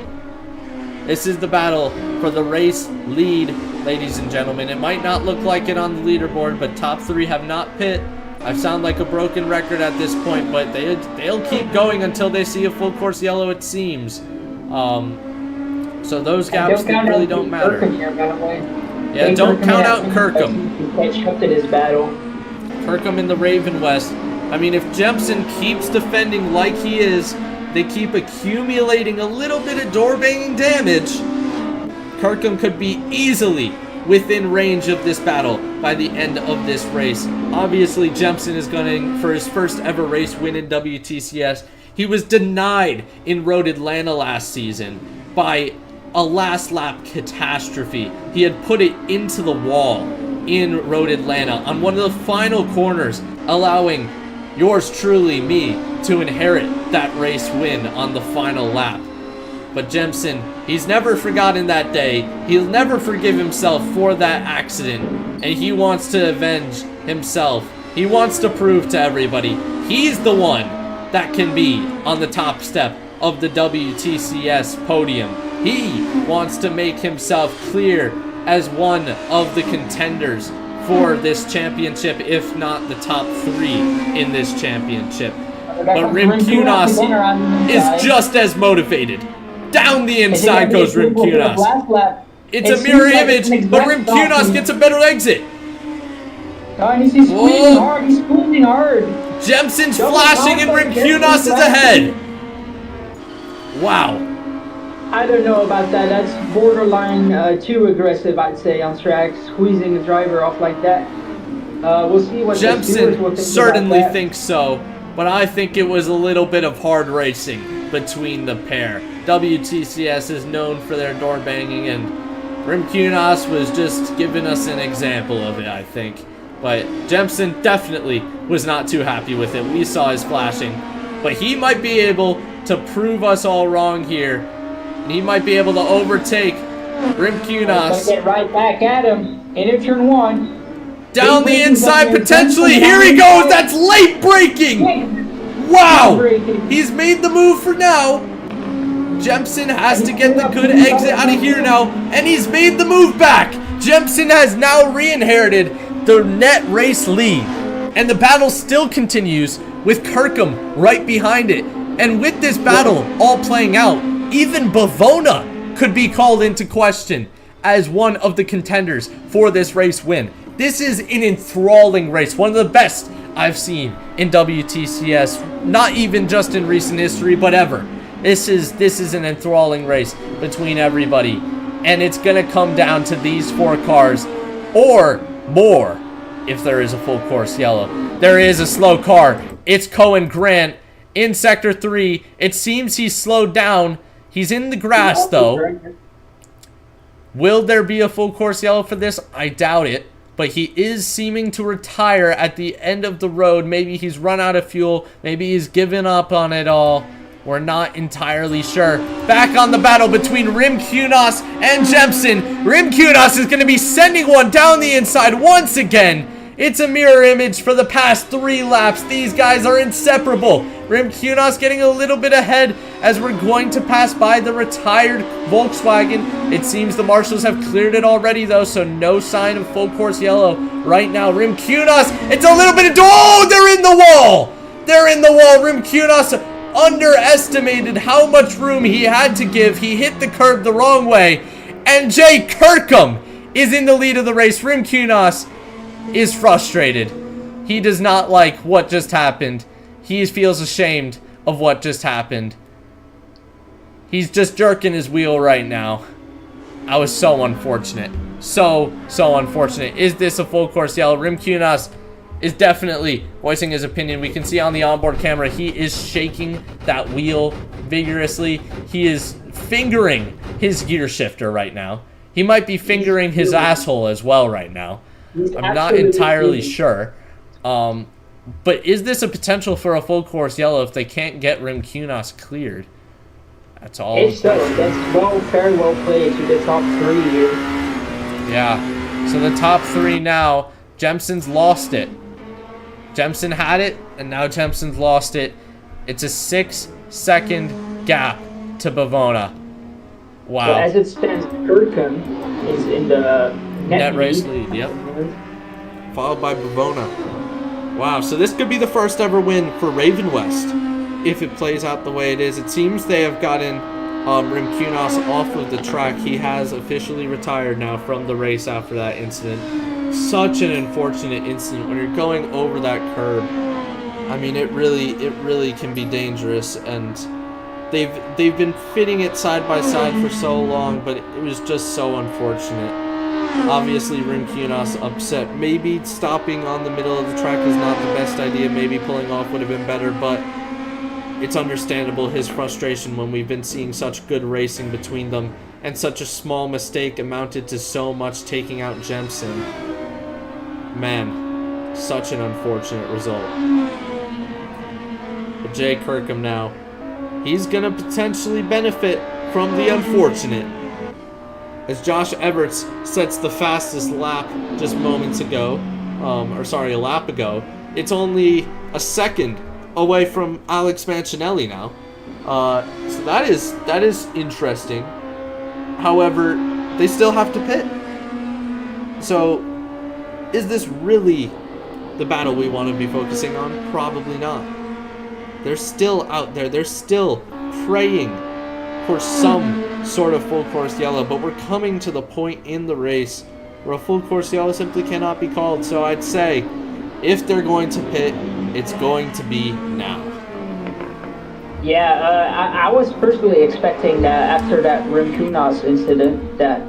S1: This is the battle for the race lead, ladies and gentlemen. It might not look like it on the leaderboard, but top three have not pit. I sound like a broken record at this point, but they'll keep going until they see a full course yellow, it seems. So those gaps really don't matter. Yeah, don't count out Kirkham.
S2: Disrupted his battle.
S1: Kirkham in the Raven West. I mean, if Jemson keeps defending like he is, they keep accumulating a little bit of door banging damage, Kirkham could be easily within range of this battle by the end of this race. Obviously, Jemson is going for his first ever race win in WTCS. He was denied in Road Atlanta last season by a last lap catastrophe. He had put it into the wall in Road Atlanta on one of the final corners, allowing yours truly, me, to inherit that race win on the final lap. But Jemson, he's never forgotten that day. He'll never forgive himself for that accident, and he wants to avenge himself. He wants to prove to everybody he's the one that can be on the top step of the WTCS podium. He wants to make himself clear as one of the contenders for this championship, if not the top three in this championship. But Rimkunas is just as motivated. Down the inside goes Rimkunas. It's a mirror image, but Rimkunas gets a better exit.
S2: He's squeezing hard. He's squeezing hard.
S1: Jemson's flashing and Rimkunas is ahead. Wow.
S2: I don't know about that. That's borderline too aggressive, I'd say, on track, squeezing a driver off like that. We'll see what
S1: Jemson certainly thinks so, but I think it was a little bit of hard racing between the pair. WTCS is known for their door banging, and Rimkunas was just giving us an example of it, I think. But Jemson definitely was not too happy with it. We saw his flashing, but he might be able to prove us all wrong here. And he might be able to overtake Rimkunas.
S2: Get right back at him. Into turn one.
S1: Down the inside potentially. Here he goes. That's late braking. Wow. He's made the move for now. Jemson has to get the good exit out of here now. And he's made the move back. Jemson has now re-inherited the net race lead. And the battle still continues with Kirkham right behind it. And with this battle all playing out, even Bavona could be called into question as one of the contenders for this race win. This is an enthralling race, one of the best I've seen in WTCS, not even just in recent history, but ever. This is an enthralling race between everybody, and it's gonna come down to these four cars, or more, if there is a full course yellow. There is a slow car. It's Cohen Grant in Sector 3. It seems he's slowed down. He's in the grass, though. Will there be a full course yellow for this? I doubt it. But he is seeming to retire at the end of the road. Maybe he's run out of fuel. Maybe he's given up on it all. We're not entirely sure. Back on the battle between Rimkunas and Jemson. Rimkunas is going to be sending one down the inside once again. It's a mirror image for the past 3 laps. These guys are inseparable. Rimkunas getting a little bit ahead as we're going to pass by the retired Volkswagen. It seems the marshals have cleared it already, though, so no sign of full course yellow right now. Rimkunas, it's a little bit of... Oh, they're in the wall! They're in the wall. Rimkunas underestimated how much room he had to give. He hit the curb the wrong way. And Jay Kirkham is in the lead of the race. Rimkunas is frustrated. He does not like what just happened. He feels ashamed of what just happened. He's just jerking his wheel right now. I was so unfortunate. So unfortunate. Is this a full course yellow? Rimkunas is definitely voicing his opinion. We can see on the onboard camera he is shaking that wheel vigorously. He is fingering his gear shifter right now. He might be fingering his asshole as well right now. I'm not entirely sure. But is this a potential for a full course yellow if they can't get Rimkunas cleared? That's all.
S2: It's that's very well played to the top 3 here.
S1: Yeah. So the top 3 now. Jemson's lost it. Jemson had it, and now Jemson's lost it. It's a 6-second gap to Bavona. Wow.
S2: So as it stands, Kirkham is in the
S1: net race lead. Yep. Followed by Bavona. Wow. So this could be the first ever win for Raven West if it plays out the way it is. It seems they have gotten Rimkunas off of the track. He has officially retired now from the race after that incident. Such an unfortunate incident when you're going over that curb. I mean, it really can be dangerous, and they've been fitting it side by side for so long, but it was just so unfortunate. Obviously, Rimkunas upset. Maybe stopping on the middle of the track is not the best idea. Maybe pulling off would have been better, but it's understandable his frustration when we've been seeing such good racing between them, and such a small mistake amounted to so much, taking out Jemson. Man, such an unfortunate result. But Jay Kirkham now, he's going to potentially benefit from the unfortunate, as Jos Everts sets the fastest lap just moments ago. A lap ago. It's only a second away from Alex Mancinelli now. So that is interesting. However, they still have to pit. So, is this really the battle we want to be focusing on? Probably not. They're still out there. They're still praying for some sort of full course yellow, but we're coming to the point in the race where a full course yellow simply cannot be called. So I'd say, if they're going to pit, it's going to be now.
S2: Yeah, I was personally expecting that after that Rimkunas incident that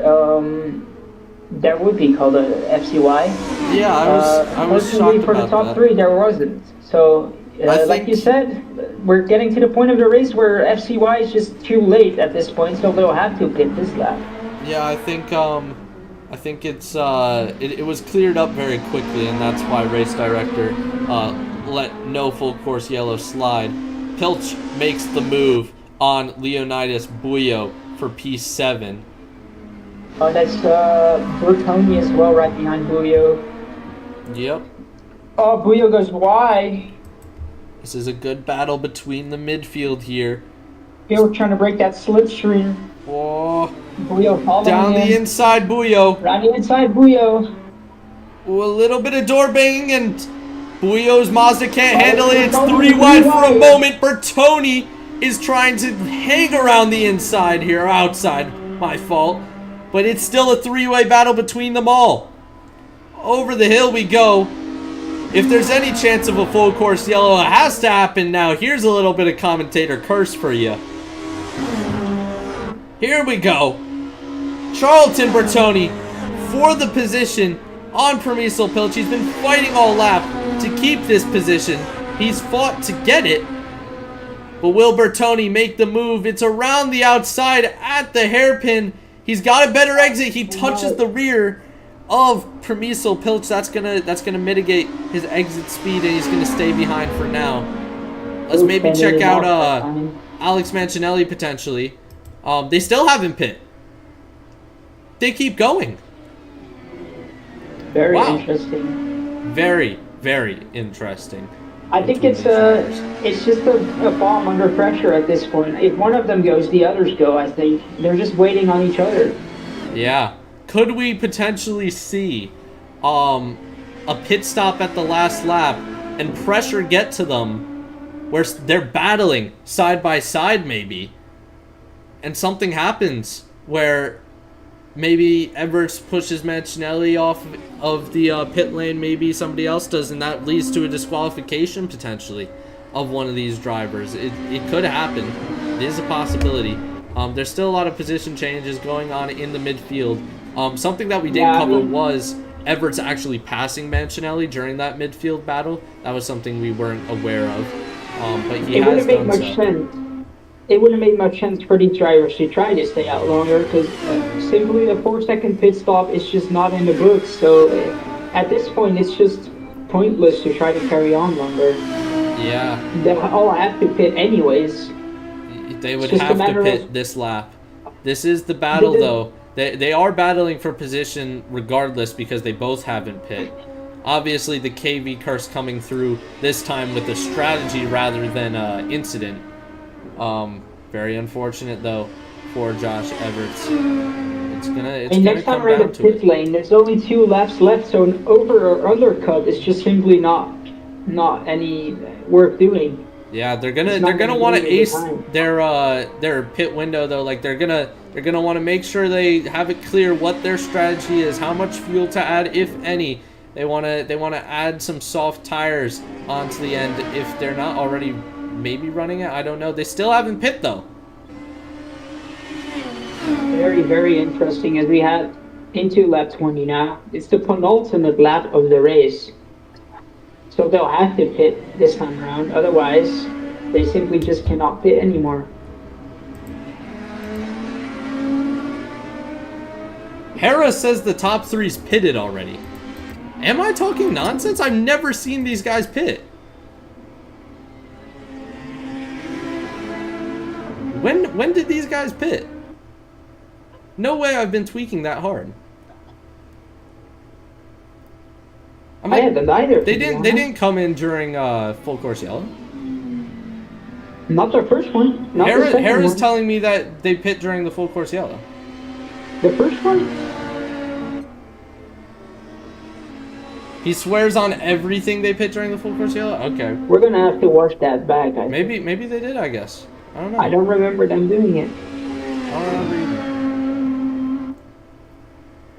S2: there would be called a FCY.
S1: Yeah, I was shocked about
S2: for the top
S1: that.
S2: 3, there wasn't. So, like you said, we're getting to the point of the race where FCY is just too late at this point, so they'll have to pit this lap.
S1: Yeah, I think it's it was cleared up very quickly, and that's why race director let no full course yellow slide. Pilch makes the move on Leonidas Buyo for P7.
S2: Oh, that's Bertoni as well, right behind Buyo.
S1: Yep.
S2: Oh, Buyo goes wide.
S1: This is a good battle between the midfield here.
S2: Buyo trying to break that slipstream.
S1: Whoa.
S2: Buyo following
S1: down
S2: him.
S1: the inside, Buyo.
S2: Around the inside, Buyo.
S1: Ooh, a little bit of door banging, and Buyo's Mazda can't handle it. It's 3 wide for a moment. Bertoni is trying to hang around the inside here. Outside, my fault. But it's still a 3-way battle between them all. Over the hill we go. If there's any chance of a full course yellow, it has to happen now. Here's a little bit of commentator curse for you. Here we go. Charlton Bertoni for the position on Permiso Pilch. He's been fighting all lap to keep this position. He's fought to get it. But will Bertoni make the move? It's around the outside at the hairpin. He's got a better exit. He touches the rear of Permiso Pilch. That's gonna mitigate his exit speed, and he's gonna stay behind for now. Let's maybe check out Alex Mancinelli potentially. They still haven't pit. They keep going.
S2: Very interesting.
S1: Very, very interesting.
S2: I think it's just a bomb under pressure at this point. If one of them goes, the others go, I think. They're just waiting on each other.
S1: Yeah. Could we potentially see a pit stop at the last lap and pressure get to them where they're battling side by side maybe, and something happens where maybe Everts pushes Mancinelli off of the pit lane, maybe somebody else does, and that leads to a disqualification potentially of one of these drivers. It could happen. It is a possibility. There's still a lot of position changes going on in the midfield. Something that we didn't cover was Everts actually passing Mancinelli during that midfield battle. That was something we weren't aware of, but he has done so.
S2: It wouldn't make much sense for these drivers to try to stay out longer because simply the 4-second pit stop is just not in the books. So at this point, it's just pointless to try to carry on longer.
S1: Yeah.
S2: They all have to pit anyways.
S1: They would have to pit this lap. This is the battle, though. They are battling for position regardless because they both haven't pit. Obviously, the KV curse coming through this time with a strategy rather than incident. Very unfortunate though for Jos Everts. It's gonna come down to
S2: pit lane. There's only 2 laps left, so an over or undercut is just simply not any worth doing.
S1: Yeah, they're gonna want to ace their pit window though. Like they're gonna want to make sure they have it clear what their strategy is, how much fuel to add, if any. They wanna add some soft tires onto the end if they're not already maybe running it. I don't know. They still haven't pit though.
S2: Very, very interesting as we head into lap 20 now. It's the penultimate lap of the race. So they'll have to pit this time around. Otherwise, they simply just cannot pit anymore.
S1: Hera says the top 3's pitted already. Am I talking nonsense? I've never seen these guys pit. When did these guys pit? No way I've been tweaking that hard. I mean,
S2: I haven't either.
S1: They didn't come in during full course yellow.
S2: Not the first one. Not the second
S1: Hera's
S2: one.
S1: telling me that they pit during the full course yellow.
S2: The first one?
S1: He swears on everything they pit during the full course yellow? Okay.
S2: We're gonna have to watch that back, I think.
S1: Maybe they did, I guess. I don't know.
S2: I don't remember them doing it.
S1: I don't remember either.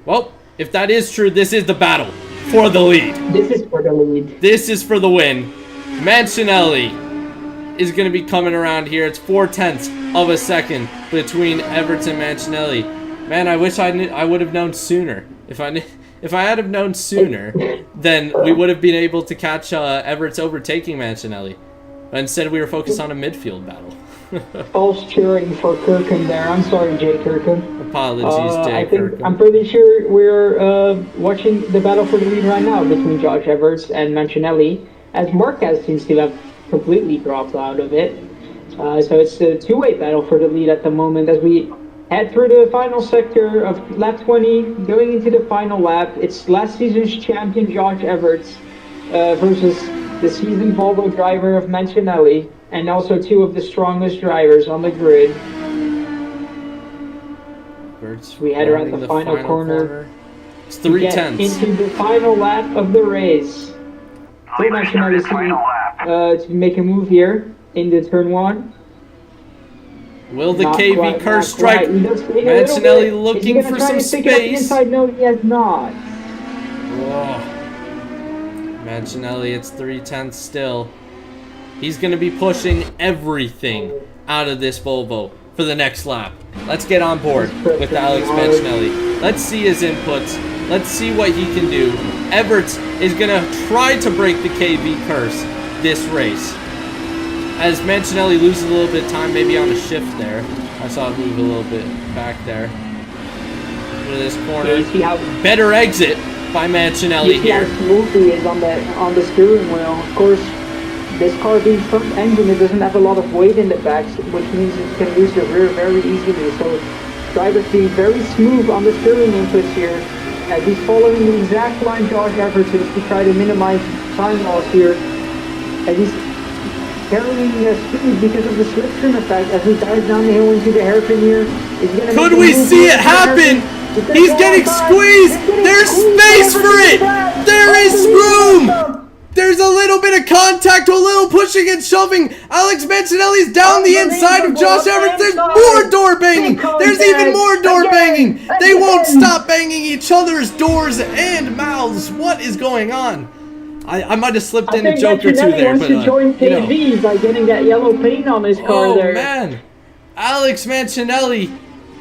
S1: Well, if that is true, this is the battle for the lead.
S2: This is for the lead.
S1: This is for the win. Mancinelli is going to be coming around here. It's 0.4 of a second between Everts and Mancinelli. Man, I wish I would have known sooner. If I had have known sooner, then we would have been able to catch Everts overtaking Mancinelli. But instead, we were focused on a midfield battle.
S2: False cheering for Kirkham there. I'm sorry, Jay Kirkham.
S1: Apologies, Jay Kirkham.
S2: I'm pretty sure we're watching the battle for the lead right now between Jos Everts and Mancinelli, as Marquez seems to have completely dropped out of it. So it's a two-way battle for the lead at the moment as we head through the final sector of lap 20, going into the final lap. It's last season's champion Jos Everts versus the seasoned Volvo driver of Mancinelli, and also 2 of the strongest drivers on the grid. We head around the final corner.
S1: It's 3/10.
S2: Into the final lap of the race. So Mancinelli to make a move here into turn 1.
S1: Will the KV curse strike? Mancinelli looking for some space.
S2: No, he has not.
S1: Oh. Mancinelli, it's 3/10 still. He's going to be pushing everything out of this Volvo for the next lap. Let's get on board with Alex Mancinelli. Let's see his inputs. Let's see what he can do. Everts is going to try to break the KV curse this race. As Mancinelli loses a little bit of time, maybe on a shift there. I saw it move a little bit back there. Into this corner. Better exit by Mancinelli here.
S2: How smooth he is on the steering wheel. Of course, this car being front engine, it doesn't have a lot of weight in the back, which means it can lose the rear very easily. So drivers being very smooth on the steering inputs here. As he's following the exact line Jos Everts is to try to minimize time loss here. As he's carrying speed because of the slipstream effect as he dives down the hill into the hairpin here.
S1: Could we see it happen? He's getting squeezed! There's space for it! There is room! There's a little bit of contact, a little pushing and shoving. Alex Mancinelli's down the inside of Jos Everts. There's more door banging. There's even more door banging. They won't stop banging each other's doors and mouths. What is going on? I might have slipped in a joke or two there, but
S2: to join KV by getting that yellow paint on his car there.
S1: Oh man, Alex Mancinelli,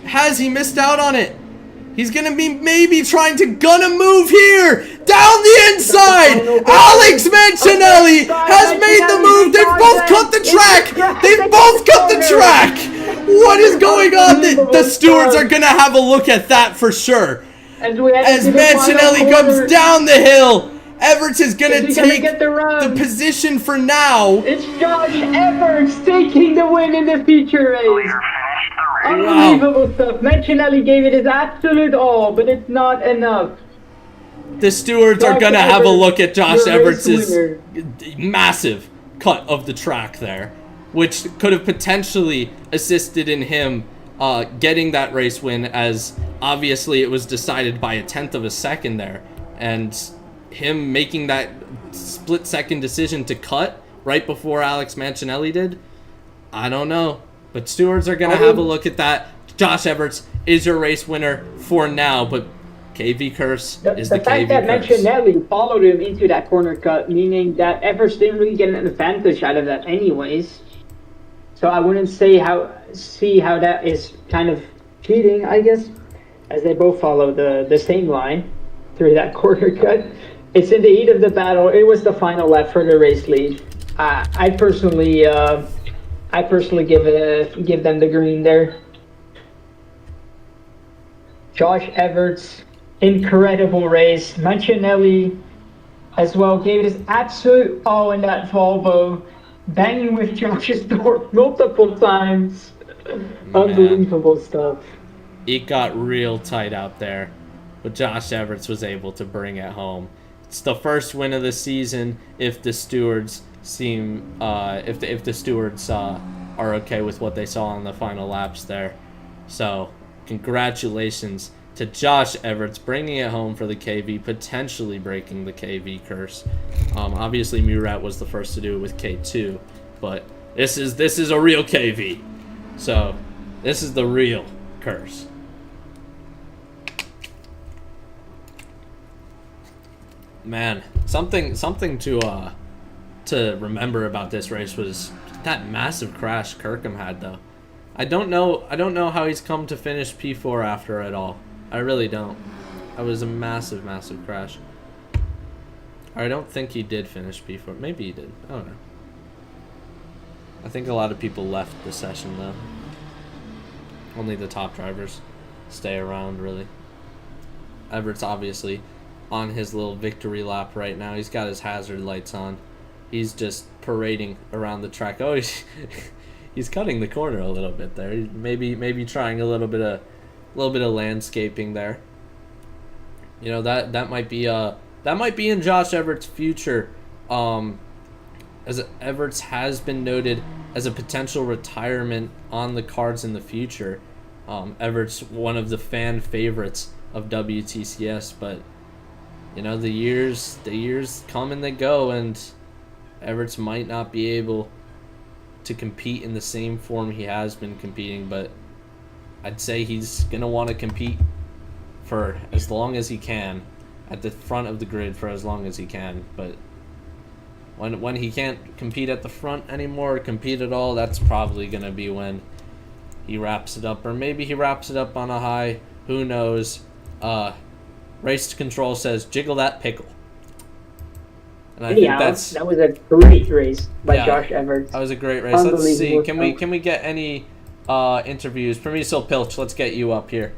S1: has he missed out on it? He's gonna be maybe trying to gun a move here! Down the inside! Alex Mancinelli has made the move! They've both cut the track! They've both cut the track! What is going on? The stewards are gonna have a look at that for sure. As Mancinelli comes down the hill, Everts is gonna take the position for now.
S2: It's Jos Everts taking the win in the feature race. Unbelievable stuff. Mancinelli gave it his absolute all, but it's not enough.
S1: The stewards are gonna have a look at Jos Everts' massive cut of the track there, which could have potentially assisted in him getting that race win, as obviously it was decided by 1/10 of a second there, and him making that split-second decision to cut right before Alex Mancinelli did, I don't know. But stewards are going to have a look at that. Jos Everts is your race winner for now, but KV curse is the KV curse. The fact that
S2: Mancinelli followed him into that corner cut, meaning that Everts didn't really get an advantage out of that anyways. So I wouldn't see how that is kind of cheating, I guess, as they both follow the same line through that corner cut. It's in the heat of the battle. It was the final lap for the race lead. I personally give them the green there. Jos Everts, incredible race. Mancinelli as well gave it his absolute all in that Volvo, banging with Josh's door multiple times. Unbelievable stuff.
S1: It got real tight out there, but Jos Everts was able to bring it home. It's the first win of the season if the stewards if the stewards are okay with what they saw on the final laps there. So congratulations to Jos Everts bringing it home for the KV, potentially breaking the KV curse. Obviously Murat was the first to do it with K2, but this is a real KV. So this is the real curse. Man, something to remember about this race was that massive crash Kirkham had, though. I don't know how he's come to finish P4 after it all. I really don't. That was a massive crash. I don't think he did finish P4. Maybe he did. I don't know. I think a lot of people left the session, though. Only the top drivers stay around, really. Everts obviously on his little victory lap right now. He's got his hazard lights on. He's just parading around the track. Oh, he's cutting the corner a little bit there. Maybe trying a little bit of landscaping there. You know, that might be in Jos Everts' future. As Everts has been noted as a potential retirement on the cards in the future. Everts, one of the fan favorites of WTCS, but you know, the years come and they go, and Everts might not be able to compete in the same form he has been competing, but I'd say he's going to want to compete for as long as he can, at the front of the grid for as long as he can, but when he can't compete at the front anymore, or compete at all, that's probably going to be when he wraps it up, or maybe he wraps it up on a high, who knows. Race control says jiggle that pickle. And I think that
S2: was a great race by Jos Everts.
S1: That was a great race. Let's see. Can we get any interviews? Permiso Pilch, let's get you up here.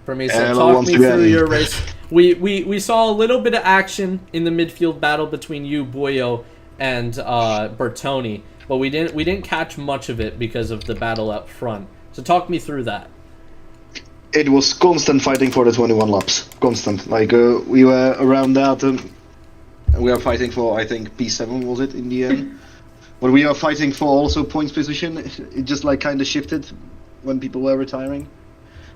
S1: Permiso, talk me through your race. We saw a little bit of action in the midfield battle between you, Boyo, and Bertoni, but we didn't catch much of it because of the battle up front. So talk me through that.
S3: It was constant fighting for the 21 laps. Constant. Like, we were around that. We are fighting for, I think, P7 was it in the end. But we are fighting for also points position. It just like kind of shifted when people were retiring.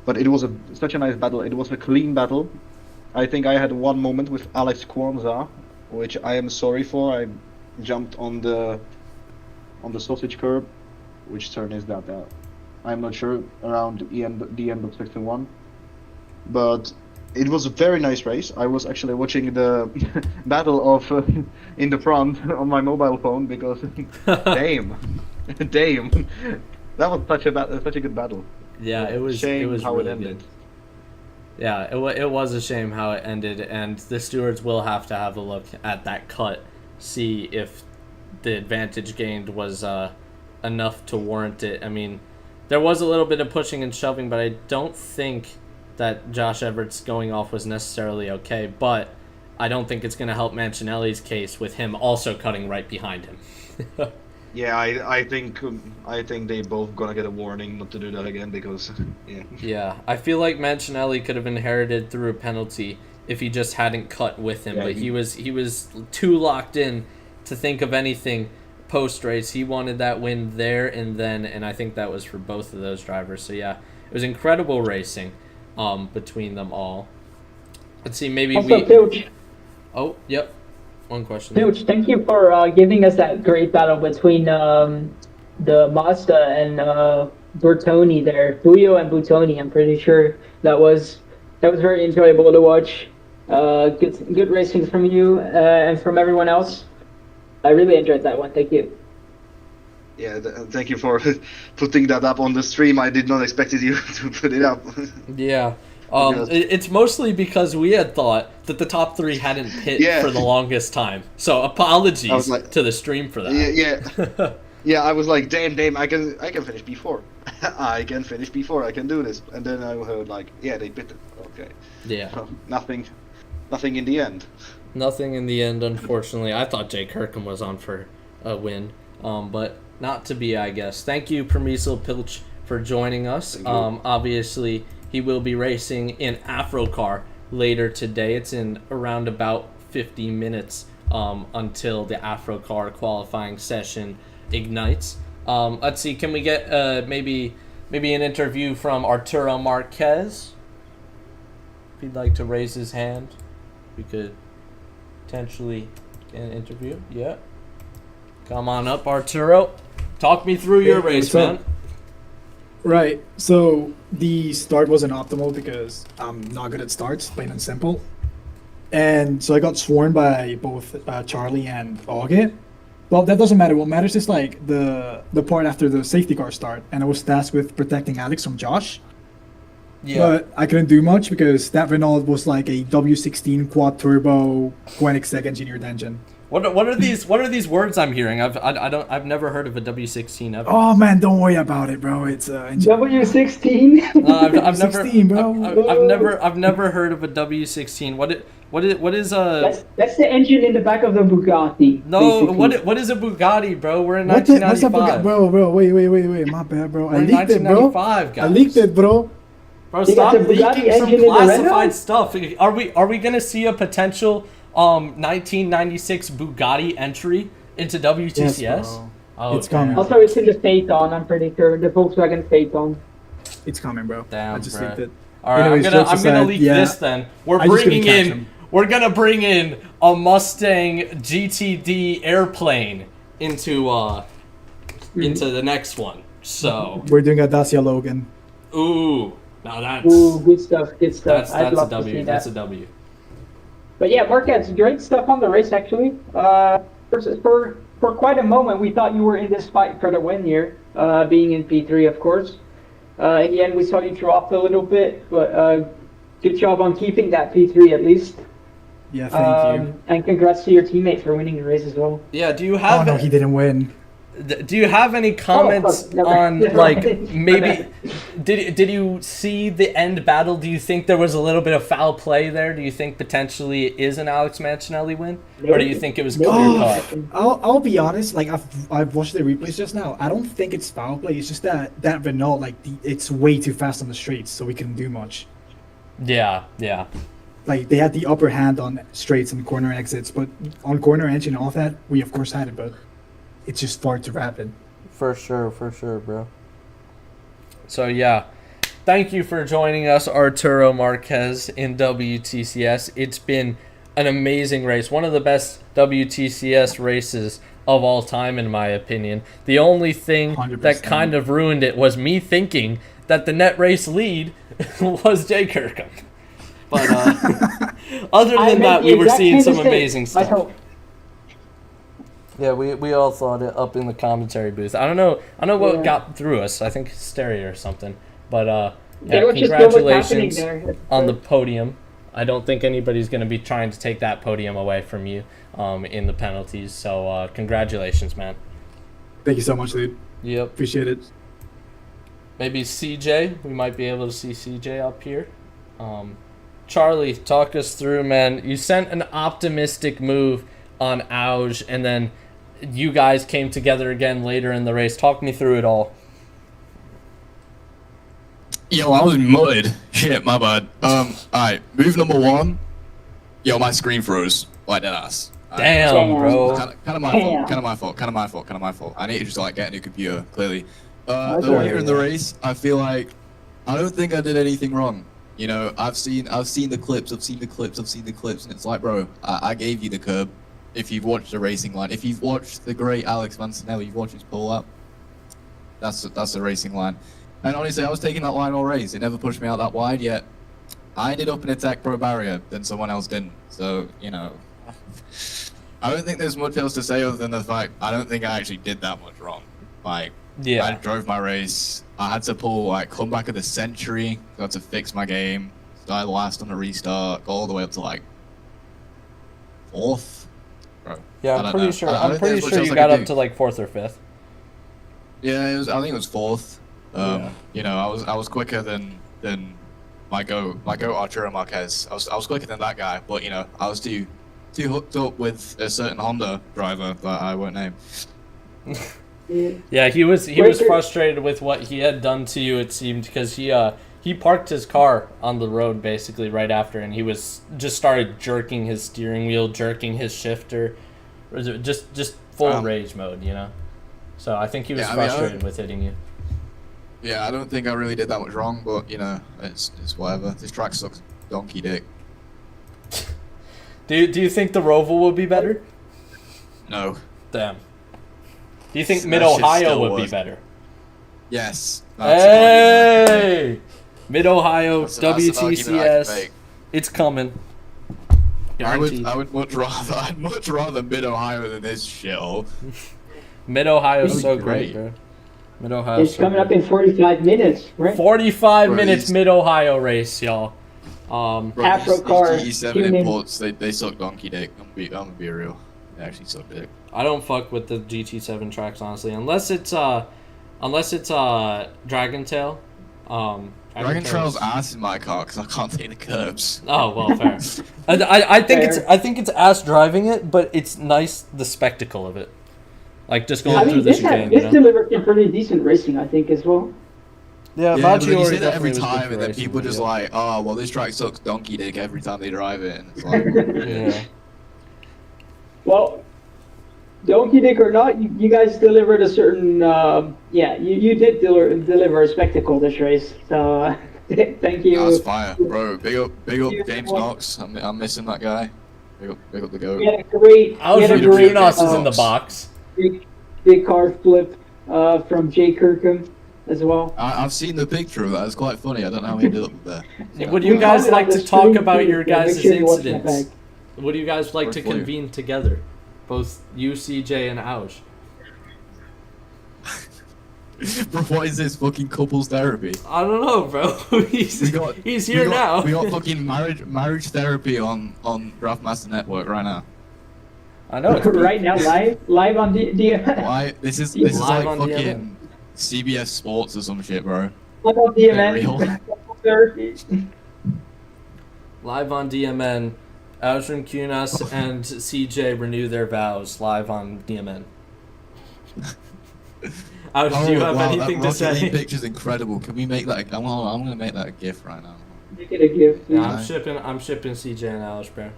S3: But it was such a nice battle. It was a clean battle. I think I had one moment with Alex Kwanzaa, which I am sorry for. I jumped on the sausage curb. Which turn is that? I'm not sure, around the end of section 1. But it was a very nice race. I was actually watching the battle of in the front on my mobile phone because damn. That was such a good battle.
S1: Yeah, it was.
S3: Shame
S1: It was
S3: how
S1: really
S3: it ended.
S1: good. Yeah, it was a shame how it ended, and the stewards will have to have a look at that cut, see if the advantage gained was enough to warrant it. I mean, there was a little bit of pushing and shoving, but I don't think that Jos Everts going off was necessarily okay. But I don't think it's going to help Mancinelli's case with him also cutting right behind him.
S3: Yeah, I think they both gonna get a warning not to do that again because yeah.
S1: Yeah, I feel like Mancinelli could have inherited through a penalty if he just hadn't cut with him,
S3: Yeah,
S1: but he was too locked in to think of anything post race. He wanted that win there and then, and I think that was for both of those drivers. So yeah, it was incredible racing between them all. Let's see, maybe
S2: Also, Pilch,
S1: Oh, yep. One question.
S2: Pilch, thank you for giving us that great battle between the Mazda and Bertoni there, Buio and Butoni. I'm pretty sure that was very enjoyable to watch. Good racing from you and from everyone else. I really enjoyed that one. Thank you.
S3: Yeah, thank you for putting that up on the stream. I did not expect you to put it up.
S1: Yeah. It's mostly because we had thought that the top three hadn't pit for the longest time. So apologies to the stream for that.
S3: Yeah. Yeah, I was like, damn, I can finish before. I can finish before. I can do this. And then I heard like, yeah, they pitted. Okay.
S1: Yeah.
S3: So, nothing in the end.
S1: Nothing in the end, unfortunately. I thought Jay Kirkham was on for a win, but not to be, I guess. Thank you, Permiso Pilch, for joining us. Obviously, he will be racing in Afrocar later today. It's in around about 50 minutes until the Afrocar qualifying session ignites. Let's see, can we get maybe an interview from Arturo Marquez? If he'd like to raise his hand, we could potentially get an interview. Yeah. Come on up, Arturo. Talk me through your race, man.
S4: Right. So the start wasn't optimal because I'm not good at starts, plain and simple. And so I got sworn by both Charlie and Augie. Well, that doesn't matter. What matters is like the part after the safety car start, and I was tasked with protecting Alex from Josh. Yeah. But I couldn't do much because that Renault was like a W16 quad turbo Koenigsegg engineered engine.
S1: What are these words I'm hearing? I've never heard of a W16 ever.
S4: Oh man, don't worry about it, bro. It's
S2: W16.
S1: I've never heard of a W16. What is a?
S2: That's the engine in the back of the Bugatti.
S1: No,
S2: basically.
S1: what is a Bugatti, bro? We're in 1995.
S4: Bro, wait, my bad, bro.
S1: We're in 1995, guys.
S4: I leaked it, bro.
S1: Bro, stop leaking some classified stuff. Are we gonna see a potential 1996 Bugatti entry into WTCS?
S4: Yes,
S1: Oh,
S4: it's coming.
S2: Also, it's in the Phaeton, I'm pretty sure. The Volkswagen Phaeton.
S4: It's coming, bro.
S1: Damn,
S4: I just
S1: bro.
S4: leaked it.
S1: All right,
S4: Anyways,
S1: I'm gonna leak this then. We're gonna bring in a Mustang GTD airplane into the next one. So
S4: we're doing a Dacia Logan.
S1: Ooh, now that's
S2: good stuff.
S1: That's
S2: I'd love
S1: a W.
S2: to see
S1: That's a
S2: that.
S1: W.
S2: But yeah, Marquez, great stuff on the race actually. For quite a moment, we thought you were in this fight for the win here, being in P3, of course. In the end, we saw you drop a little bit, but good job on keeping that P3 at least.
S4: Yeah, thank you.
S2: And congrats to your teammate for winning the race as well.
S1: Yeah, do you have?
S4: Oh no, he didn't win.
S1: Do you have any comments on like maybe did you see the end battle? Do you think there was a little bit of foul play there? Do you think potentially it is an Alex Mancinelli win, or do you think it was clear cut?
S4: I'll be honest. Like I've watched the replays just now. I don't think it's foul play. It's just that Renault it's way too fast on the straights, so we couldn't do much.
S1: Yeah.
S4: Like they had the upper hand on straights and corner exits, but on corner edge and all that, we of course had it, but it's just far too rapid.
S1: For sure, bro. So yeah, thank you for joining us, Arturo Marquez, in WTCS. It's been an amazing race, one of the best WTCS races of all time, in my opinion. The only thing
S4: 100%.
S1: that kind of ruined it was me thinking that the net race lead was Jay Kirkham. But other than that, we were seeing some amazing stuff. Yeah, we all thought it up in the commentary booth. I don't know what got through us. I think hysteria or something. But
S2: They were just know what's happening
S1: congratulations
S2: there.
S1: on the podium. I don't think anybody's going to be trying to take that podium away from you in the penalties. So congratulations, man.
S4: Thank you so much, dude.
S1: Yep.
S4: Appreciate it.
S1: Maybe CJ. We might be able to see CJ up here. Charlie, talk us through, man. You sent an optimistic move on Auge, and then you guys came together again later in the race. Talk me through it all.
S5: Yo, I was mud. Shit, my bad. Alright, move number 1. Yo, my screen froze. Like that ass.
S1: Damn, bro.
S5: Kind of my fault. I need to just like get a new computer, clearly. Later in the race, I feel like I don't think I did anything wrong. You know, I've seen the clips, and it's like, bro, I gave you the curb. If you've watched the racing line, if you've watched the great Alex Mancinelli, you've watched his pull up. That's the racing line. And honestly, I was taking that line all race. It never pushed me out that wide, yet I ended up in a tech pro barrier than someone else didn't. So, you know, I don't think there's much else to say other than the fact I don't think I actually did that much wrong. Like,
S1: Yeah.
S5: I drove my race. I had to pull like comeback of the century. Got to fix my game. Started last on the restart. Got all the way up to like 4th. Bro.
S1: Yeah, I'm pretty sure. I'm pretty sure you got up to like 4th or 5th.
S5: Yeah, it was. I think it was 4th. You know, I was quicker than my go Arturo Marquez. I was quicker than that guy, but you know, I was too hooked up with a certain Honda driver that I won't name.
S1: Yeah, he was frustrated with what he had done to you. It seemed because he parked his car on the road basically right after, and he was just started jerking his steering wheel, jerking his shifter, just full rage mode, you know. So I think he was frustrated with hitting you.
S5: Yeah, I don't think I really did that much wrong, but you know, it's whatever. This track sucks donkey dick.
S1: Do you think the Roval will be better?
S5: No.
S1: Damn. Do you think Mid-Ohio would be better?
S5: Yes.
S1: Hey! Mid-Ohio,
S5: That's an argument I can
S1: WTCS.
S5: make.
S1: It's coming.
S5: I
S1: Guaranteed.
S5: would I'd much rather Mid-Ohio than this shithole.
S1: Mid-Ohio's so
S5: Great.
S1: great, bro. Mid-Ohio's
S2: It's coming up in 45 minutes, right?
S1: 45
S5: Bro,
S1: minutes
S5: these-
S1: Mid-Ohio race, y'all.
S5: Bro,
S2: Afro
S5: these
S2: cars,
S5: GT7
S2: tune in.
S5: imports, they suck donkey dick. I'm gonna be real. They actually suck dick.
S1: I don't fuck with the GT7 tracks, honestly, unless it's Dragon Tail.
S5: Dragon Trail's ass in my car because I can't take the curbs.
S1: Oh well, fair. I think it's ass driving it, but it's nice the spectacle of it, like just going
S2: I
S1: through
S2: mean,
S1: the
S2: this
S1: chicane. You know?
S2: delivered some pretty decent racing, I think, as well.
S1: Yeah,
S5: Yeah, but then you
S1: Maggiore
S5: say that every
S1: definitely was good
S5: time,
S1: for
S5: and then
S1: racing,
S5: people just
S1: yeah.
S5: like, oh, well, this track sucks donkey dick every time they drive it. And it's like,
S1: Yeah.
S2: Well, donkey dick or not, you guys delivered a certain, you did deliver a spectacle this race. So, thank you.
S5: that's fire, bro. Big up
S2: you.
S5: James Knox. I'm missing that guy. Big up the goat.
S2: We had a great,
S1: Rimkunas is in the box.
S2: big car flip from Jay Kirkham as well.
S5: I've seen the picture of that. It's quite funny. I don't know how he ended up there.
S1: Would you guys
S2: Comment
S1: like
S2: on
S1: to
S2: the
S1: talk
S2: stream,
S1: about
S2: please,
S1: your
S2: yeah, make
S1: guys'
S2: sure you watch that
S1: incidents?
S2: back.
S1: Would you guys like to
S5: Or for you.
S1: convene together, both you, CJ, and Auge?
S5: Bro, what is this fucking couples therapy?
S1: I don't know, bro. he's here now.
S5: We got fucking marriage therapy on Draftmaster Network right now.
S1: I know. It's
S2: Right now, live on the
S5: Why? This is
S1: Live
S5: like
S1: on
S5: fucking CBS Sports or some shit, bro.
S2: live on
S5: Real.
S2: DMN.
S1: Live on DMN. Auge Rimkunas and CJ renew their vows live on DMN. Auge, do you have anything to
S5: that Rocket League
S1: say?
S5: picture's incredible. Can we make that? I'm gonna make that a GIF right now.
S2: Make it a gift.
S1: Yeah, I'm shipping CJ and Auge, bro.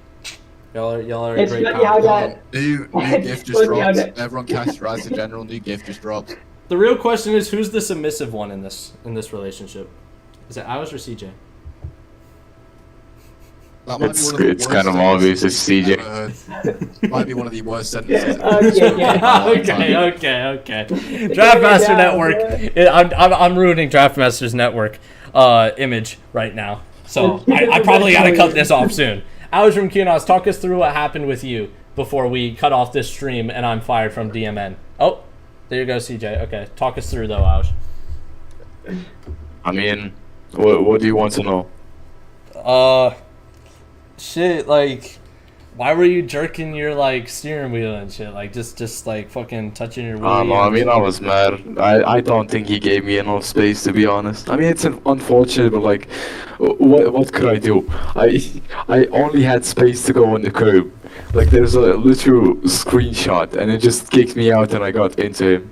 S1: Y'all are a
S2: It's
S1: great
S2: funny how
S1: couple.
S2: that.
S5: New
S2: It's
S5: gift just
S2: funny how
S5: dropped.
S2: that-
S5: Everyone cast Rise to General. New gift just dropped.
S1: The real question is, who's the submissive one in this relationship? Is it Auge or CJ?
S5: That might be
S6: It's-
S5: one of the
S6: it's
S5: worst
S6: kind of
S5: things
S6: obvious it's CJ.
S5: I've ever heard. Might be one of the worst sentences.
S1: Okay. Draftmaster Network. I'm ruining Draftmaster's Network image right now. So I probably gotta cut this off soon. Auge Rimkunas, talk us through what happened with you before we cut off this stream and I'm fired from DMN. Oh, there you go, CJ. Okay, talk us through though, Ouch.
S6: I mean, what do you want to know?
S1: Shit, like, why were you jerking your, like, steering wheel and shit? Like, just like, fucking touching your wheel?
S6: No, I mean, I was mad. I don't think he gave me enough space, to be honest. I mean, it's unfortunate, but, like, what could I do? I only had space to go on the curb. Like, there's a literal screenshot, and it just kicked me out and I got into him.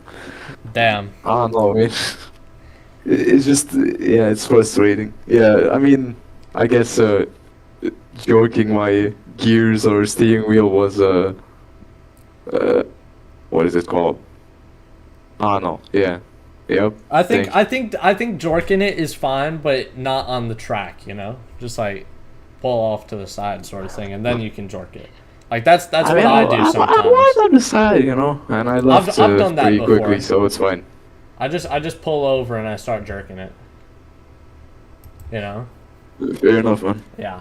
S1: Damn.
S6: I don't know, man. It's just, yeah, it's frustrating. Yeah, I mean, I guess, joking my gears or steering wheel was what is it called? I don't know. Yeah. Yep.
S1: I think jorking it is fine, but not on the track, you know? Just like pull off to the side sort of thing, and then you can jork it. Like that's what I do sometimes.
S6: I was on the side, you know, and I left
S1: I've done that
S6: pretty
S1: before.
S6: quickly, so it's fine.
S1: I just pull over and I start jerking it. You know?
S6: Fair enough, man.
S1: Yeah.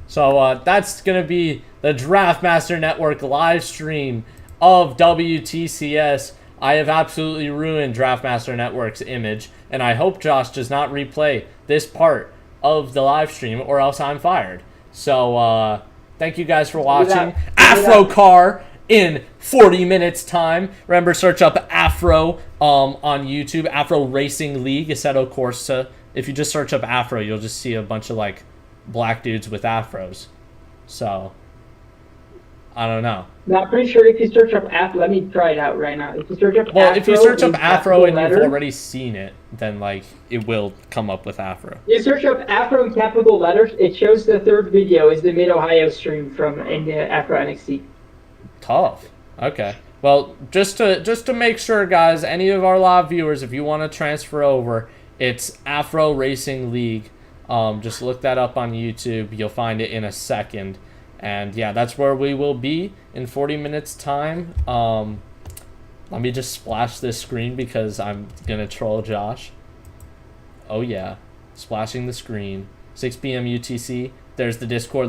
S1: So that's going to be the Draftmaster Network live stream of WTCS. I have absolutely ruined Draftmaster Network's image, and I hope Josh does not replay this part of the live stream or else I'm fired. So thank you guys for watching. Afro Car in 40 minutes time. Remember, search up Afro on YouTube. Afro Racing League, Assetto Corsa. If you just search up Afro, you'll just see a bunch of like black dudes with afros. So I don't know.
S2: No, I'm pretty sure if you search up Afro, let me try it out right now. If you search up
S1: Well,
S2: Afro,
S1: if you search up Afro and
S2: letter,
S1: you've already seen it, then like it will come up with Afro.
S2: you search up Afro in capital letters, it shows the third video is the Mid-Ohio stream from Afro NXT.
S1: Tough. Okay. Well, just to make sure, guys, any of our live viewers, if you want to transfer over, it's Afro Racing League. Just look that up on YouTube. You'll find it in a second. And yeah, that's where we will be in 40 minutes time. Let me just splash this screen because I'm going to troll Josh. Oh yeah. Splashing the screen. 6 p.m. UTC. There's the Discord link.